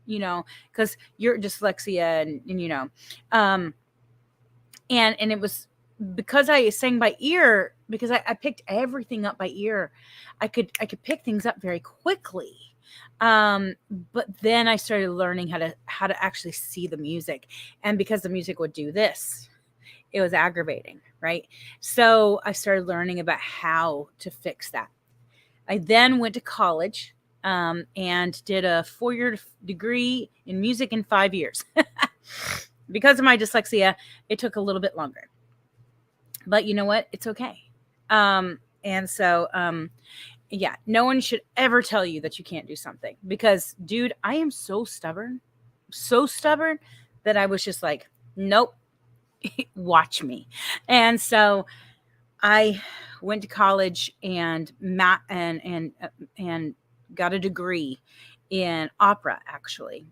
because you're dyslexia and it was because I sang by ear, because I picked everything up by ear. I could pick things up very quickly. But then I started learning how to actually see the music, and because the music would do this, it was aggravating, right? So I started learning about how to fix that. I then went to college, and did a 4-year degree in music in 5 years. Because of my dyslexia, it took a little bit longer. But you know what? It's okay. And so, yeah, no one should ever tell you that you can't do something, because, dude, I am so stubborn that I was just like, nope, watch me. And so I went to college and got a degree in opera, actually,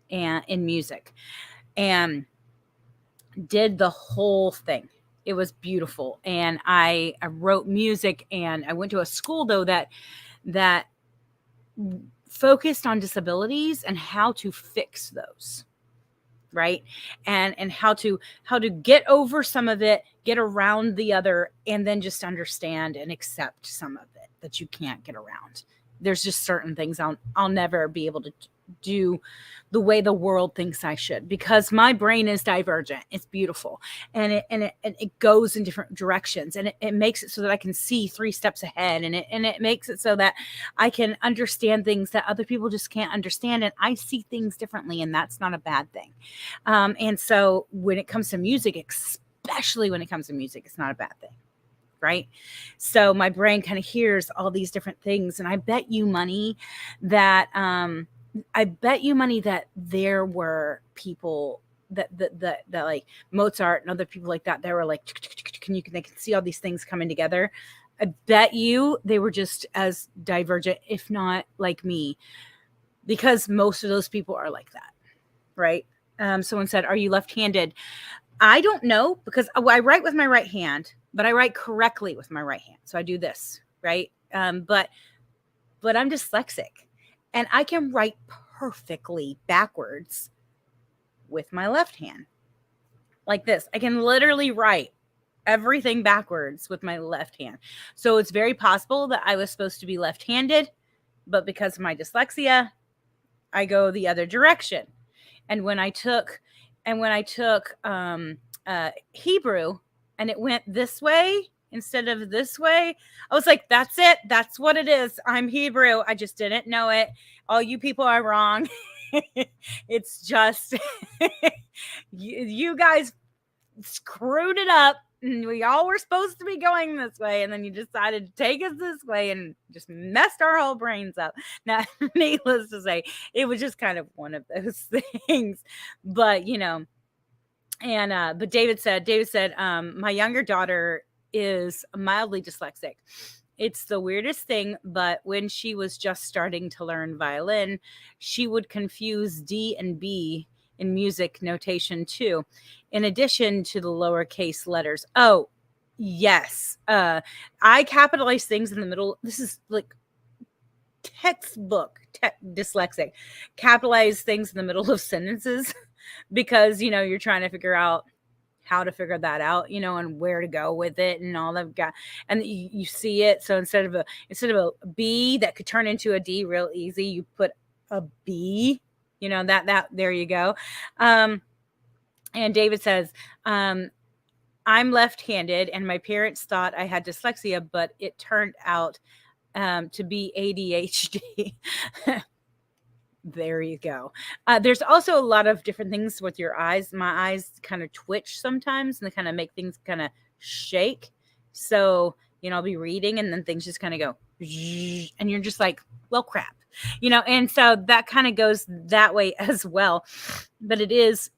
and in music, and did the whole thing. It was beautiful. And I wrote music, and I went to a school though that focused on disabilities and how to fix those, right? And how to get over some of it, get around the other, and then just understand and accept some of it that you can't get around. There's just certain things I'll never be able to do the way the world thinks I should, because my brain is divergent. It's beautiful, and it goes in different directions, and it makes it so that I can see 3 steps ahead, and it makes it so that I can understand things that other people just can't understand, and I see things differently, and that's not a bad thing. And so when it comes to music, especially when it comes to music, it's not a bad thing. Right. So my brain kind of hears all these different things. And I bet you money that there were people that like Mozart and other people like that, they were like, they can see all these things coming together. I bet you they were just as divergent, if not like me, because most of those people are like that. Right. Someone said, are you left-handed? I don't know, because I write with my right hand, but I write correctly with my right hand. So I do this, right? But I'm dyslexic, and I can write perfectly backwards with my left hand. Like this. I can literally write everything backwards with my left hand. So it's very possible that I was supposed to be left-handed, but because of my dyslexia, I go the other direction. And when I took Hebrew, and it went this way instead of this way, I was like, that's it. That's what it is. I'm Hebrew. I just didn't know it. All you people are wrong. It's just you guys screwed it up. We all were supposed to be going this way, and then you decided to take us this way and just messed our whole brains up. Now, needless to say, it was just kind of one of those things. But but David said, my younger daughter is mildly dyslexic. It's the weirdest thing, but when she was just starting to learn violin, she would confuse D and B in music notation too, in addition to the lowercase letters. Oh, yes. I capitalize things in the middle. This is like textbook dyslexic. Capitalize things in the middle of sentences because, you're trying to figure out how to figure that out, and where to go with it and all that. And you see it. So instead of a B that could turn into a D real easy, you put a B, that there you go. And David says, I'm left-handed, and my parents thought I had dyslexia, but it turned out to be ADHD. There you go. There's also a lot of different things with your eyes. My eyes kind of twitch sometimes, and they kind of make things kind of shake. So, I'll be reading, and then things just kind of go, and you're just like, well, crap, and so that kind of goes that way as well. But it is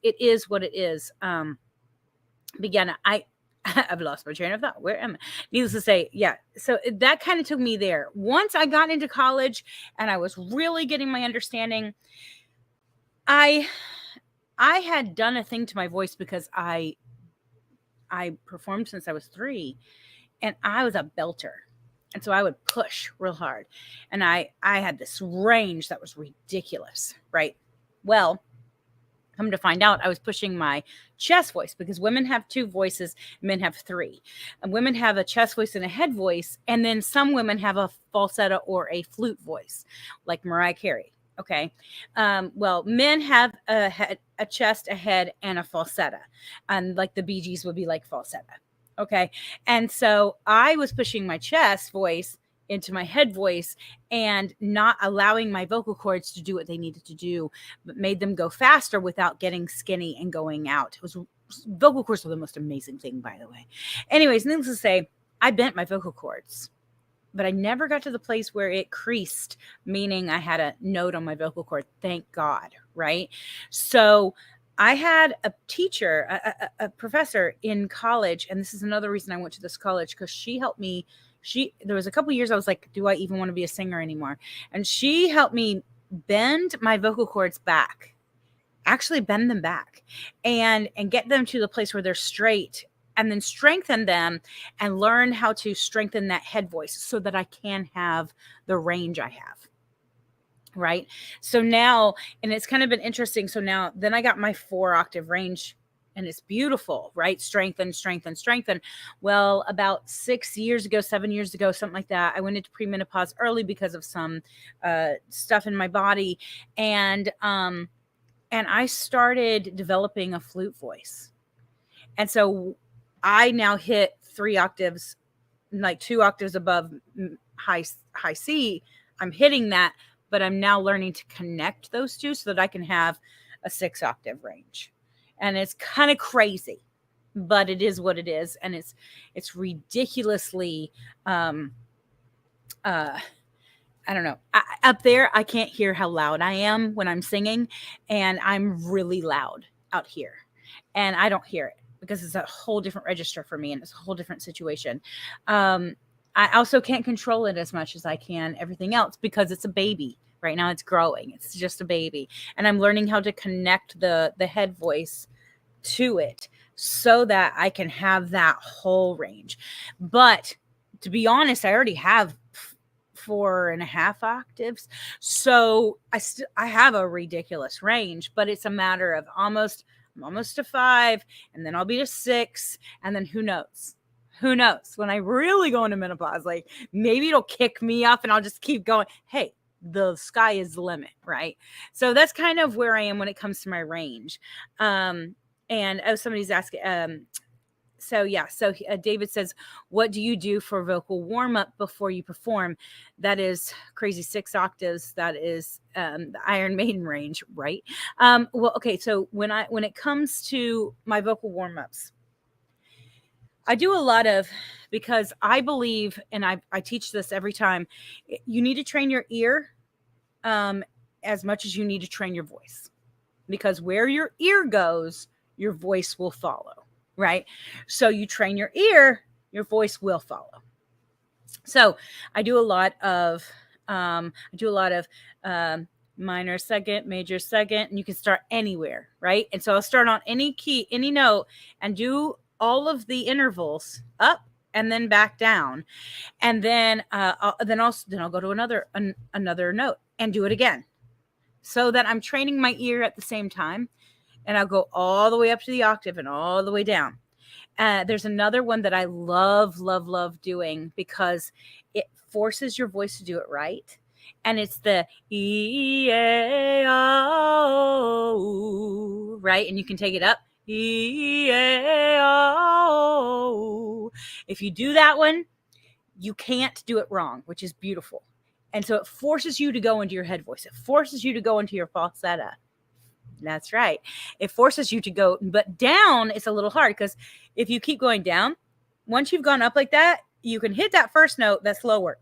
what it is. Again, I've lost my train of thought. Where am I? Needless to say, yeah. So that kind of took me there. Once I got into college and I was really getting my understanding, I had done a thing to my voice because I performed since I was 3, and I was a belter. And so I would push real hard. And I had this range that was ridiculous, right? Well, come to find out, I was pushing my chest voice, because women have 2 voices, men have 3. And women have a chest voice and a head voice, and then some women have a falsetto or a flute voice, like Mariah Carey. Okay. Well, men have a chest, a head, and a falsetto, and like the Bee Gees would be like falsetto. Okay. And so I was pushing my chest voice into my head voice and not allowing my vocal cords to do what they needed to do, but made them go faster without getting skinny and going out. Vocal cords were the most amazing thing, by the way. Anyways, needless to say, I bent my vocal cords, but I never got to the place where it creased, meaning I had a note on my vocal cord. Thank God. Right. So I had a teacher, a professor in college, and this is another reason I went to this college, because she helped me. There was a couple years I was like, do I even want to be a singer anymore? And she helped me bend my vocal cords back, actually bend them back and get them to the place where they're straight and then strengthen them and learn how to strengthen that head voice so that I can have the range I have. Right. So now, and it's kind of been interesting. So now, then I got my 4-octave range and it's beautiful, right? Strengthen, strengthen, strengthen. Well, about 6 years ago, 7 years ago, something like that, I went into premenopause early because of some stuff in my body. And I started developing a flute voice. And so I now hit 3 octaves, like 2 octaves above high C. I'm hitting that, but I'm now learning to connect those two so that I can have a 6-octave range. And it's kind of crazy, but it is what it is. And it's ridiculously, I don't know. Up there, I can't hear how loud I am when I'm singing, and I'm really loud out here, and I don't hear it because it's a whole different register for me, and it's a whole different situation. I also can't control it as much as I can everything else because it's a baby. Right now, it's growing. It's just a baby, and I'm learning how to connect the head voice to it so that I can have that whole range. But to be honest, I already have 4.5 octaves. So I have a ridiculous range, but it's a matter of I'm almost to 5, and then I'll be to 6, and then who knows? Who knows? When I really go into menopause, like maybe it'll kick me up and I'll just keep going. Hey, the sky is the limit, right? So that's kind of where I am when it comes to my range. And somebody's asking, so David says, what do you do for vocal warm-up before you perform? That is crazy 6 octaves. That is the Iron Maiden range, right? Well, okay, so when it comes to my vocal warm-ups, I do a lot of, because I believe, and I teach this every time, you need to train your ear as much as you need to train your voice, because where your ear goes, your voice will follow. Right? So you train your ear, your voice will follow. So I do a lot of minor second, major second, and you can start anywhere, right? And so I'll start on any key, any note, and do all of the intervals up and then back down. And then I'll go to another note and do it again, so that I'm training my ear at the same time. And I'll go all the way up to the octave and all the way down. There's another one that I love doing because it forces your voice to do it right. And it's the E-A-O, right? And you can take it up. E-A-O. If you do that one, you can't do it wrong, which is beautiful. And so it forces you to go into your head voice. It forces you to go into your falsetto. That's right. It forces you to go, but down is a little hard because if you keep going down, once you've gone up like that, you can hit that first note that's lower,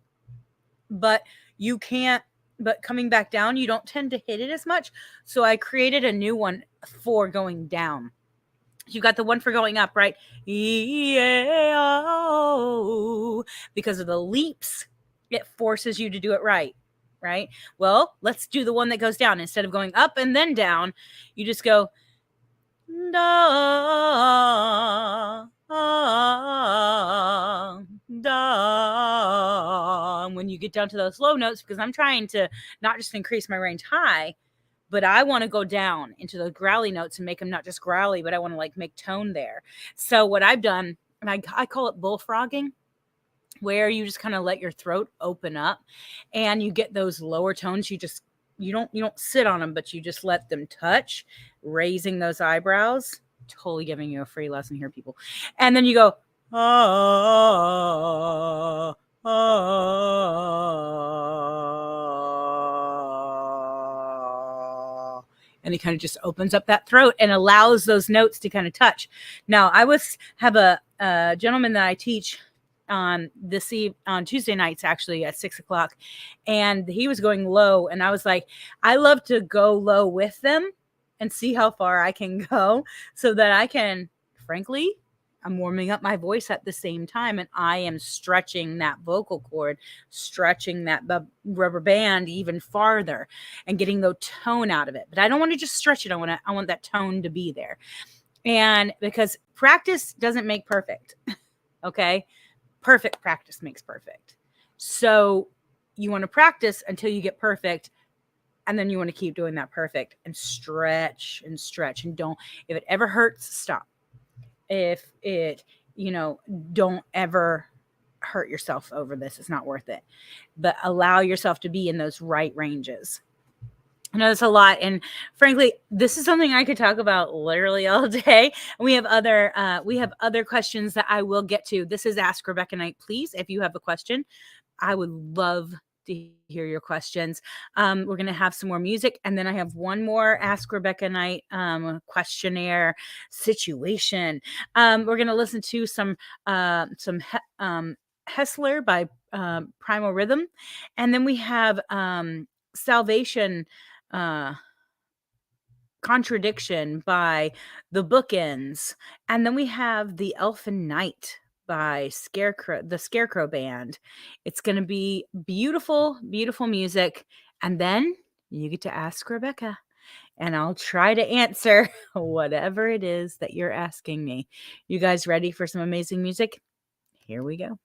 but you can't, but coming back down, you don't tend to hit it as much. So I created a new one for going down. You got the one for going up, right? E-A-O. Because of the leaps, it forces you to do it right. Right? Well, let's do the one that goes down. Instead of going up and then down, you just go da, da, when you get down to those low notes, because I'm trying to not just increase my range high, but I want to go down into the growly notes and make them not just growly, but I want to like make tone there. So what I've done, and I call it bullfrogging, where you just kind of let your throat open up and you get those lower tones. You don't sit on them, but you just let them touch, raising those eyebrows. Totally giving you a free lesson here, people. And then you go, ah, ah, and it kind of just opens up that throat and allows those notes to kind of touch. Now, I have a gentleman that I teach on Tuesday nights, actually at 6:00, and he was going low, and I was like, I love to go low with them and see how far I can go, so that I can, frankly, I'm warming up my voice at the same time, and I am stretching that vocal cord, stretching that rubber band even farther, and getting the tone out of it. But I don't want to just stretch it. I want that tone to be there. And because practice doesn't make perfect, okay? Perfect practice makes perfect. So you want to practice until you get perfect, and then you want to keep doing that perfect and stretch and stretch. And don't, if it ever hurts, stop. If it, don't ever hurt yourself over this. It's not worth it. But allow yourself to be in those right ranges. I know that's a lot, and frankly, this is something I could talk about literally all day. We have other questions that I will get to. This is Ask Rebecca Night. Please, if you have a question, I would love to hear your questions. We're going to have some more music, and then I have one more Ask Rebecca Night questionnaire situation. We're going to listen to some Hessler by Primal Rhythm, and then we have Salvation Contradiction by The Bookends, and then we have The Elfin Night by the Scarecrow Band. It's going to be beautiful, beautiful music, and then you get to ask Rebecca, and I'll try to answer whatever it is that you're asking me. You guys ready for some amazing music? Here we go.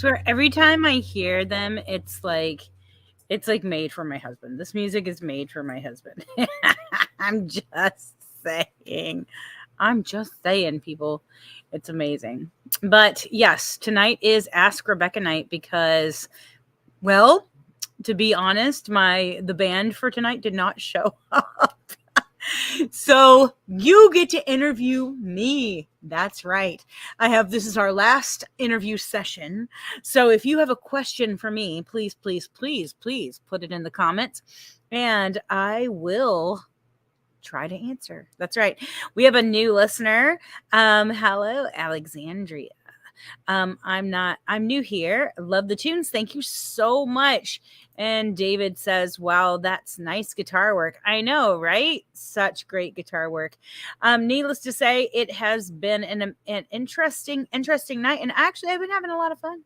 swear every time I hear them, it's like made for my husband. This music is made for my husband. I'm just saying. I'm just saying, people. It's amazing. But yes, tonight is Ask Rebecca night because, well, to be honest, the band for tonight did not show up. So you get to interview me. That's right. This is our last interview session. So if you have a question for me, please, please, please, please put it in the comments and I will try to answer. That's right. We have a new listener. Hello, Alexandria. I'm new here. Love the tunes. Thank you so much. And David says, wow, that's nice guitar work. I know, right? Such great guitar work. Needless to say, it has been an interesting night. And actually, I've been having a lot of fun.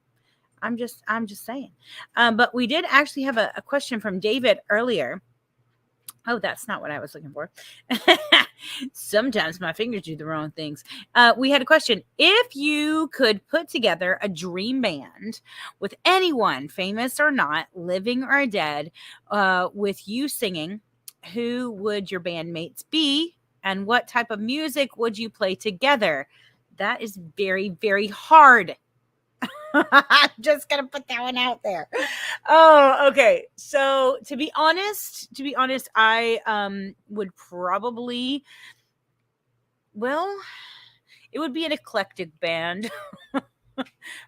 I'm just saying. But we did actually have a question from David earlier. Oh, that's not what I was looking for. Sometimes my fingers do the wrong things. We had a question. If you could put together a dream band with anyone, famous or not, living or dead, with you singing, who would your bandmates be? And what type of music would you play together? That is very, very hard. I'm just gonna put that one out there. Oh, okay. So to be honest, I would probably, well, it would be an eclectic band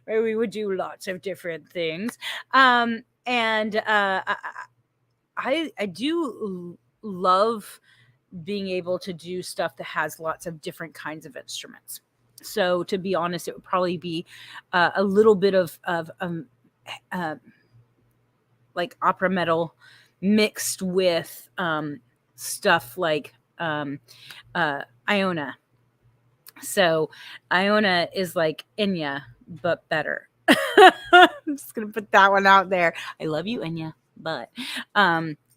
where we would do lots of different things. And I do love being able to do stuff that has lots of different kinds of instruments. So to be honest, it would probably be a little bit of like opera metal mixed with stuff like Iona. So Iona is like Enya, but better. I'm just gonna put that one out there. I love you, Enya, but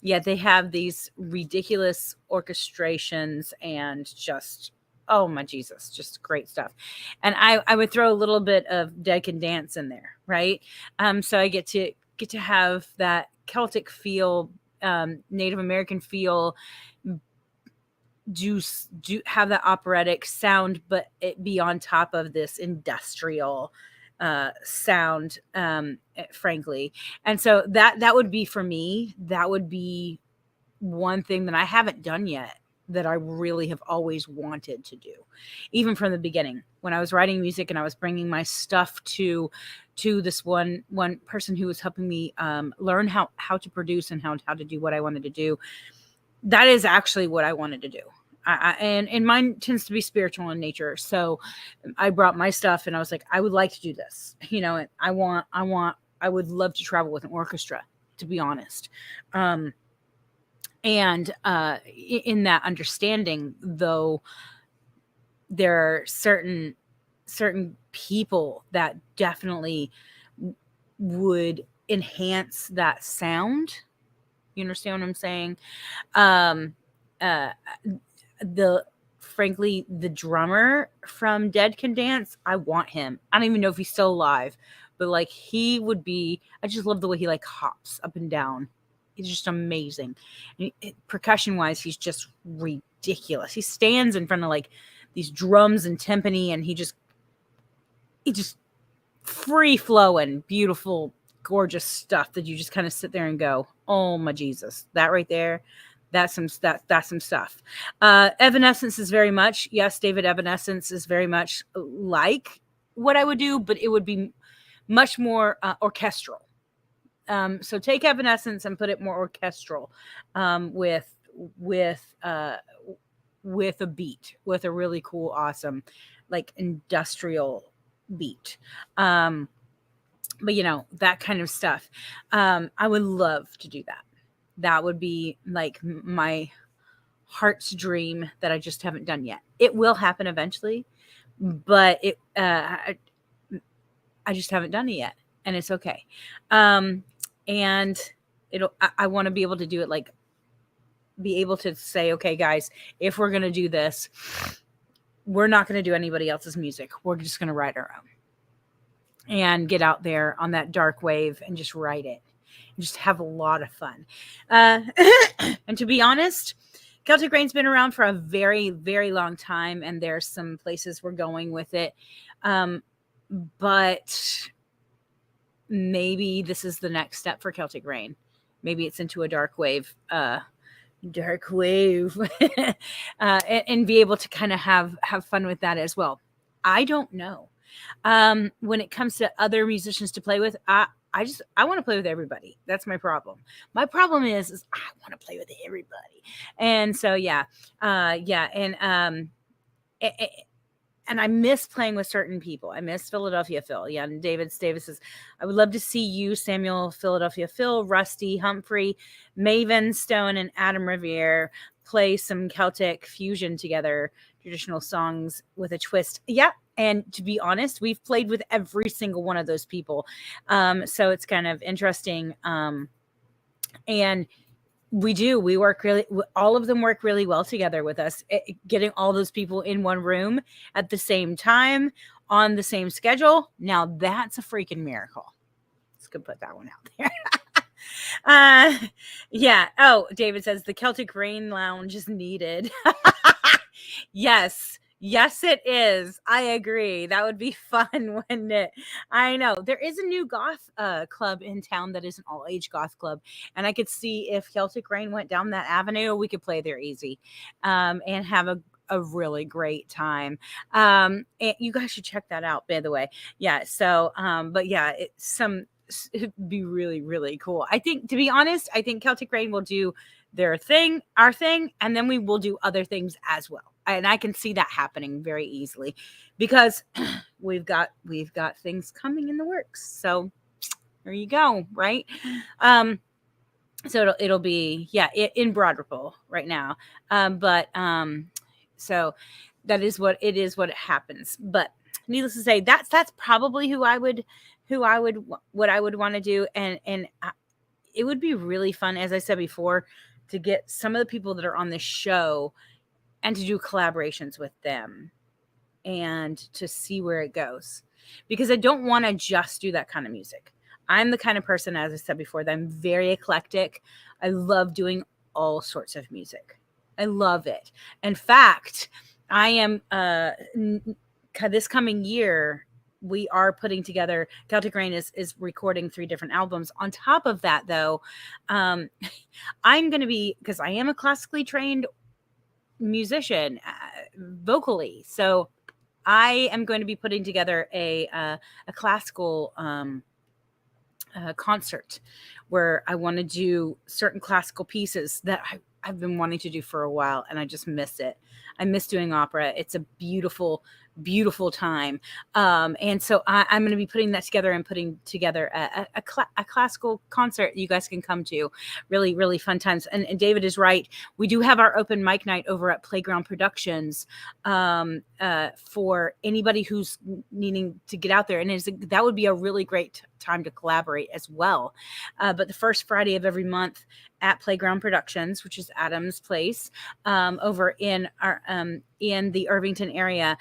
yeah, they have these ridiculous orchestrations and just, oh my Jesus, just great stuff. And I would throw a little bit of Dead Can Dance in there, right? So I get to have that Celtic feel, Native American feel, do have that operatic sound, but it be on top of this industrial sound, frankly. And so that would be, for me, that would be one thing that I haven't done yet, that I really have always wanted to do, even from the beginning when I was writing music and I was bringing my stuff to this one person who was helping me learn how to produce and how to do what I wanted to do. That is actually what I wanted to do. And mine tends to be spiritual in nature. So I brought my stuff and I was like, I would like to do this, and I would love to travel with an orchestra, to be honest. And in that understanding, though, there are certain people that definitely would enhance that sound. You understand what I'm saying? Frankly, the drummer from Dead Can Dance, I want him. I don't even know if he's still alive, but like, he would be, I just love the way he like hops up and down. He's just amazing. Percussion wise, he's just ridiculous. He stands in front of like these drums and timpani, and he just free flowing, beautiful, gorgeous stuff that you just kind of sit there and go, oh my Jesus, that right there. That's some stuff. Evanescence is very much, yes, David, Evanescence is very much like what I would do, but it would be much more orchestral. So take Evanescence and put it more orchestral, with a beat, with a really cool, awesome, like industrial beat. But that kind of stuff. I would love to do that. That would be like my heart's dream that I just haven't done yet. It will happen eventually, but I just haven't done it yet, and it's okay. And I want to be able to do it, like be able to say, okay, guys, if we're going to do this, we're not going to do anybody else's music. We're just going to write our own. and get out there on that dark wave and just ride it and just have a lot of fun. Uh, and to be honest, Celtic Rain's been around for a very, very long time, and there's some places we're going with it. But maybe this is the next step for Celtic Rain. Maybe it's into a dark wave, and be able to kind of have fun with that as well. I don't know. When it comes to other musicians to play with, I want to play with everybody. That's my problem. My problem is I want to play with everybody. And so yeah, and I miss playing with certain people. I miss Philadelphia Phil. Yeah, and Davis says, I would love to see you, Samuel, Philadelphia Phil, Rusty, Humphrey, Maven Stone, and Adam Revere play some Celtic fusion together, traditional songs with a twist. Yeah, and to be honest, we've played with every single one of those people. So it's kind of interesting. And we work really, all of them work really well together with us. Getting all those people in one room at the same time on the same schedule. Now that's a freaking miracle. Let's go put that one out there. Yeah. Oh, David says the Celtic Rain Lounge is needed. Yes. Yes, it is. I agree. That would be fun, wouldn't it? I know. There is a new goth club in town that is an all-age goth club. And I could see if Celtic Rain went down that avenue, we could play there easy and have a really great time. And you guys should check that out, by the way. Yeah. So, but yeah, it'd be really, really cool. I think, to be honest, I think Celtic Rain will do their thing, our thing, and then we will do other things as well. And I can see that happening very easily because we've got things coming in the works. So there you go, right? So it'll be in Broad Ripple right now. So that is what it is. What it happens. But needless to say, that's probably what I would want to do, and it would be really fun, as I said before, to get some of the people that are on this show and to do collaborations with them and to see where it goes. Because I don't want to just do that kind of music. I'm the kind of person, as I said before, that I'm very eclectic. I love doing all sorts of music. I love it. In fact, I am this coming year, we are putting together, Celtic Rain is recording 3 different albums. On top of that, though, I'm going to be, because I am a classically trained musician vocally, so I am going to be putting together a classical concert where I want to do certain classical pieces that I've been wanting to do for a while, and I just miss it. I miss doing opera. It's a beautiful, beautiful time. And so I'm going to be putting that together and putting together a classical concert you guys can come to. Really, really fun times. And David is right. We do have our open mic night over at Playground Productions for anybody who's needing to get out there. And that would be a really great time to collaborate as well. But the first Friday of every month at Playground Productions, which is Adam's place, over in the Irvington area,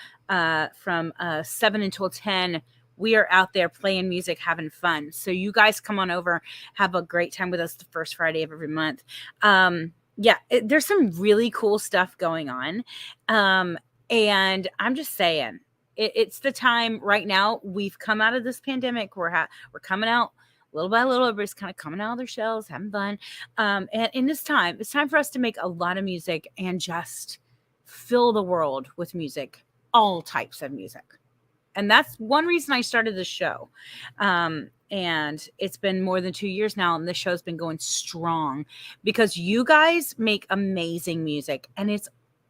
from 7 until 10, we are out there playing music, having fun. So you guys come on over, have a great time with us the first Friday of every month. There's some really cool stuff going on. And I'm just saying, it's the time right now. We've come out of this pandemic. We're coming out little by little. Everybody's kind of coming out of their shells, having fun. And in this time, it's time for us to make a lot of music and just fill the world with music, all types of music. And that's one reason I started this show. And it's been more than 2 years now, and this show's been going strong because you guys make amazing music. And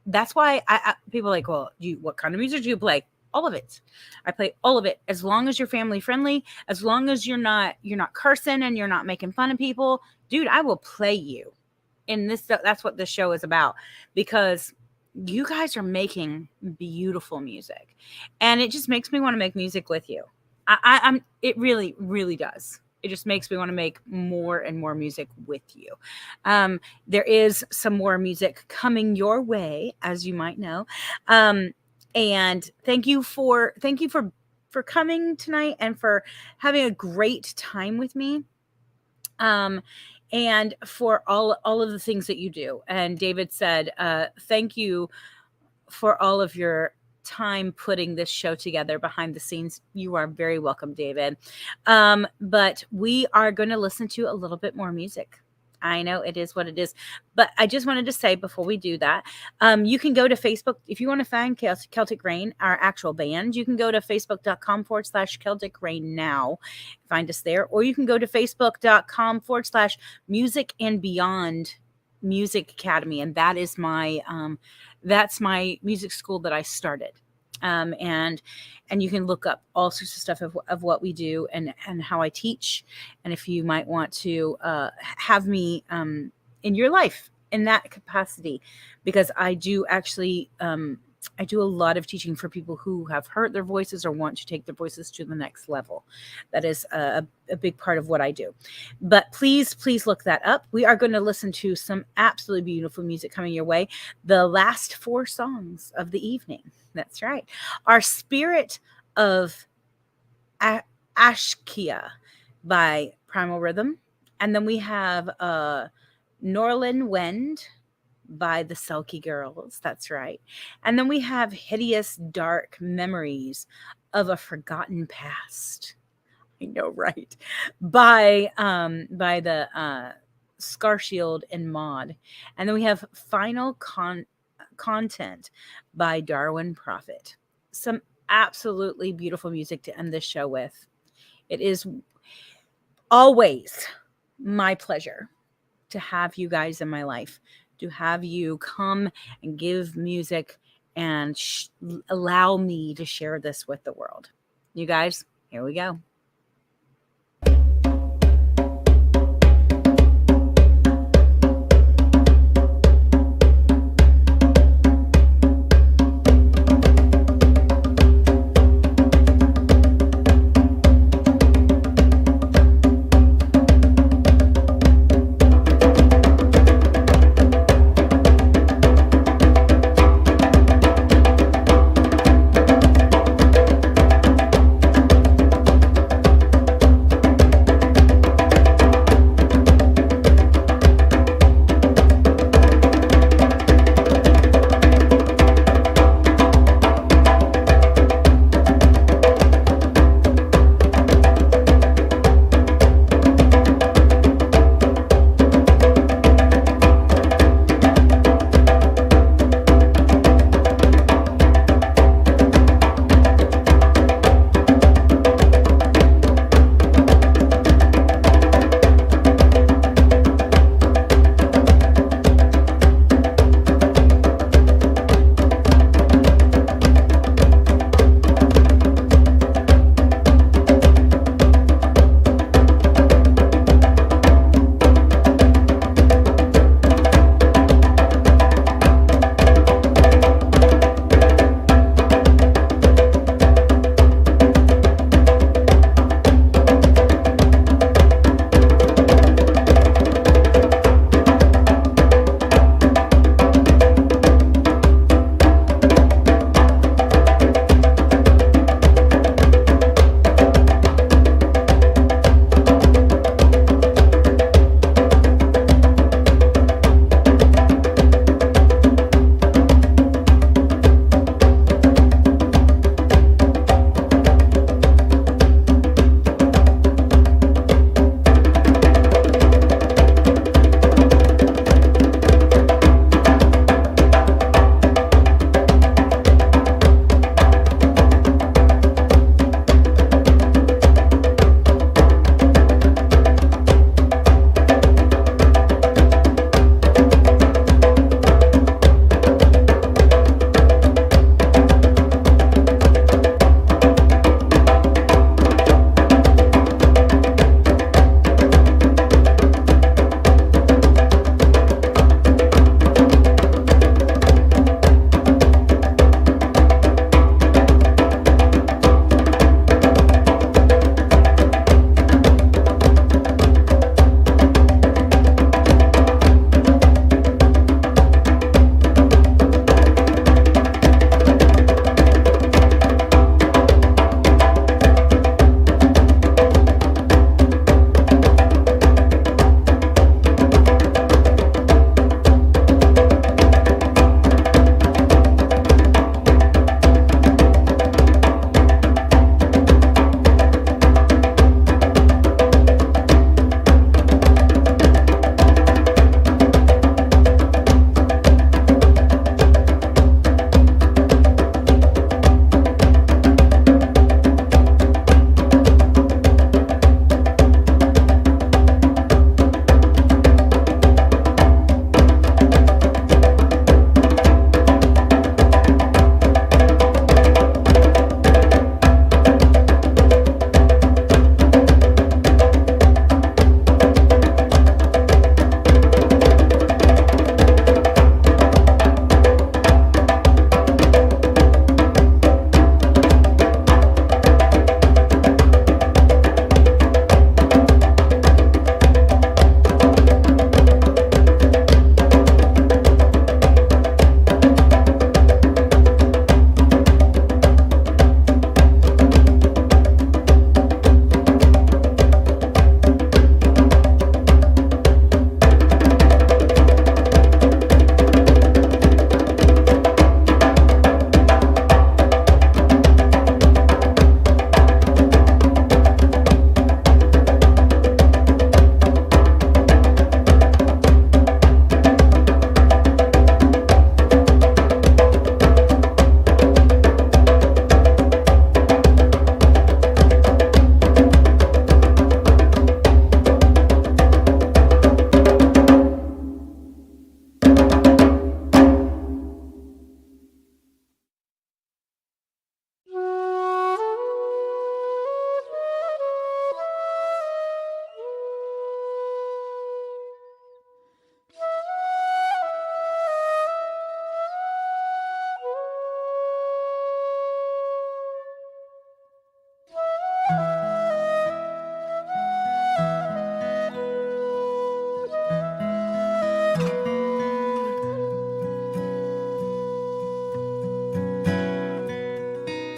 that's why people are like, well, what kind of music do you play? All of it. I play all of it, as long as you're family friendly, as long as you're not cursing and you're not making fun of people. Dude, I will play you. And that's what this show is about, because you guys are making beautiful music, and it just makes me want to make music with you. It really, really does. It just makes me want to make more and more music with you. There is some more music coming your way, as you might know. And thank you for coming tonight and for having a great time with me. And for all of the things that you do. And David said, thank you for all of your time putting this show together behind the scenes. You are very welcome, David. But we are going to listen to a little bit more music. I know it is what it is, but I just wanted to say before we do that, you can go to Facebook. If you want to find Celtic Rain, our actual band, you can go to facebook.com/Celtic Rain now. Find us there, or you can go to facebook.com/Music and Beyond Music Academy. And that is that's my music school that I started. And you can look up all sorts of stuff of what we do and how I teach. And if you might want to have me in your life in that capacity, because I do actually I do a lot of teaching for people who have hurt their voices or want to take their voices to the next level. That is a big part of what I do. But please look that up. We are going to listen to some absolutely beautiful music coming your way. The last 4 songs of the evening. That's right. Our Spirit of Ashkia by Primal Rhythm. And then we have Norlin Wend by the Selkie Girls. That's right. And then we have Hideous Dark Memories of a Forgotten Past. I know, right? By the Scarshield and Maud. And then we have Final Content by Darwin Prophet. Some absolutely beautiful music to end this show with. It is always my pleasure to have you guys in my life, to have you come and give music and allow me to share this with the world. You guys, here we go.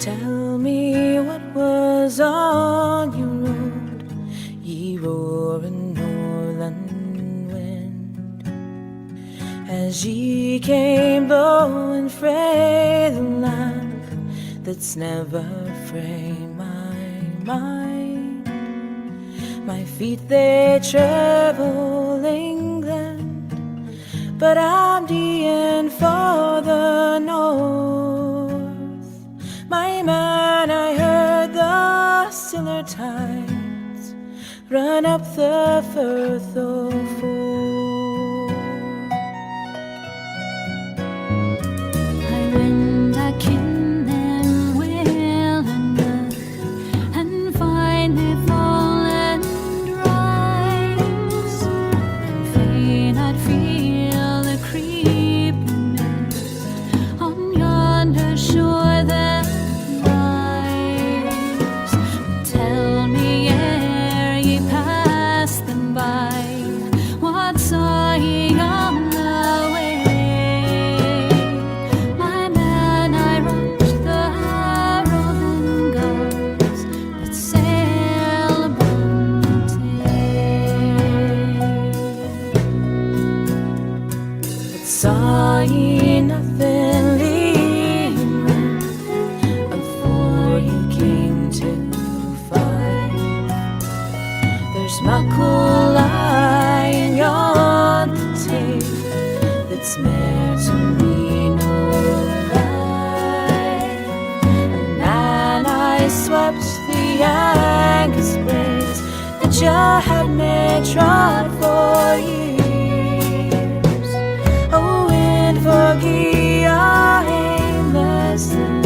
Tell me what was on your road, ye roaring northern wind, as ye came blowing frae the land that's never frae my mind. My feet they travel England, but I'm deeing for the north. My man, I heard the stiller tides run up the Firth of Forth. I went a kin them well enough, and find they fallen rise, and fain I'd feel the creeping mist on yonder shore that lies. Tell me ere ye pass them by, what saw ye on the way? My man, I watched the roving gulls that sail upon the Tay. But saw ye nothing leaving afore you came to fight? There's muckle lying yon Tay that's mair to me no right. And I swept the Angus braids that you had made trod for years. Oh, wind forgive our aimless land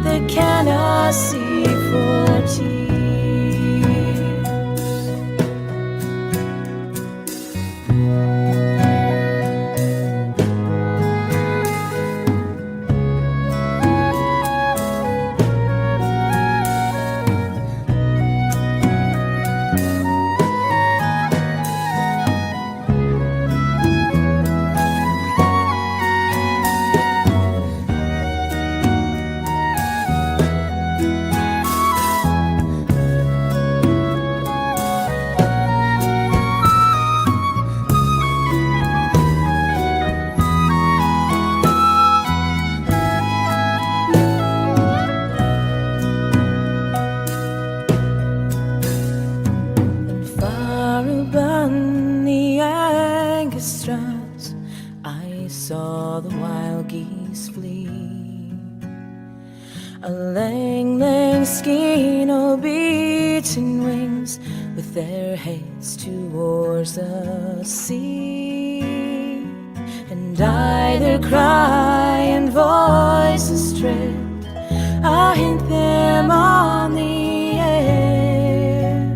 that cannot see for tears. Far upon the Angus strands, I saw the wild geese flee. A lang, lang skein o' beaten wings, with their heads towards the sea. And I their crying voices dread, I hint them on the air.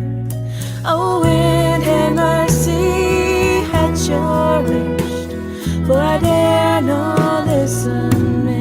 Oh, wind, have mercy at your wish, for I dare not listen more.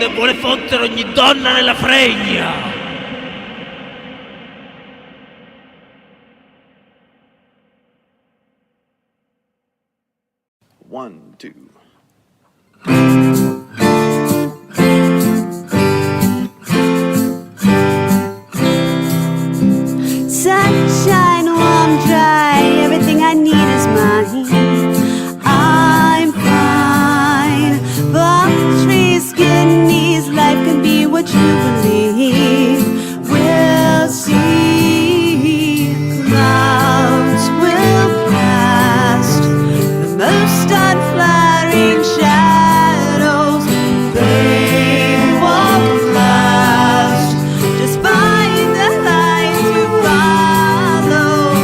che vuole fottere ogni donna nella fregna. One, two. Sunshine, warm, dry, everything I need is mine. I'm fine. Palm trees, skin knees, life can be what you believe. We'll see. Clouds will cast the most unflattering shadows. They won't last. Just find the light to follow.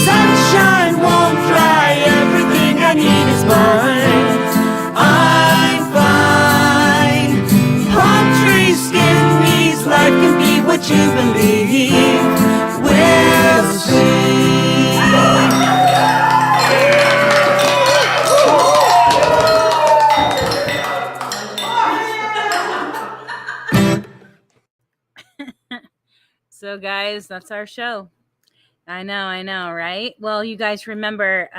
Sunshine won't dry, everything I need is mine. I'm fine. Palm trees, skin knees, life can be what you believe. We'll see. So, guys, that's our show. I know, right? Well, you guys remember,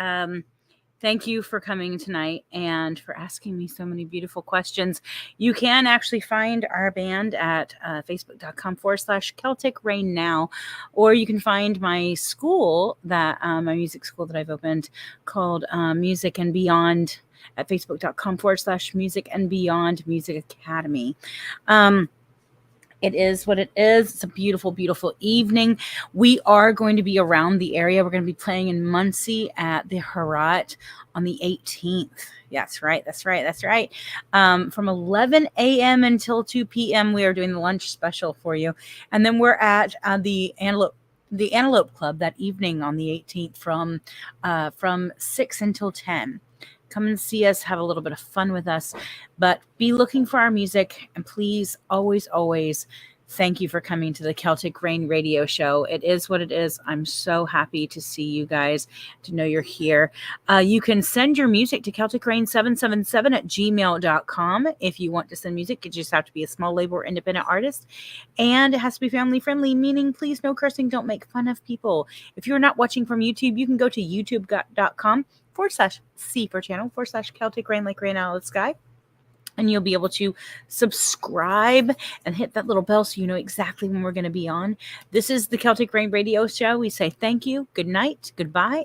thank you for coming tonight and for asking me so many beautiful questions. You can actually find our band at facebook.com/Celtic Rain Now, or you can find my school, my music school that I've opened called Music and Beyond at facebook.com/Music and Beyond Music Academy. It is what it is. It's a beautiful, beautiful evening. We are going to be around the area. We're going to be playing in Muncie at the Harat on the 18th. That's right. From 11 a.m. until 2 p.m. we are doing the lunch special for you. And then we're at the Antelope Club that evening on the 18th from 6 until 10. Come and see us, have a little bit of fun with us, but be looking for our music. And please, always, always thank you for coming to the Celtic Rain Radio Show. It is what it is. I'm so happy to see you guys, to know you're here. You can send your music to CelticRain777@gmail.com if you want to send music. It just have to be a small label or independent artist. And it has to be family friendly, meaning please no cursing, don't make fun of people. If you're not watching from YouTube, you can go to youtube.com/C for channel /Celtic Rain, like rain out of the sky. And you'll be able to subscribe and hit that little bell so you know exactly when we're going to be on. This is the Celtic Rain Radio Show. We say thank you, good night, goodbye,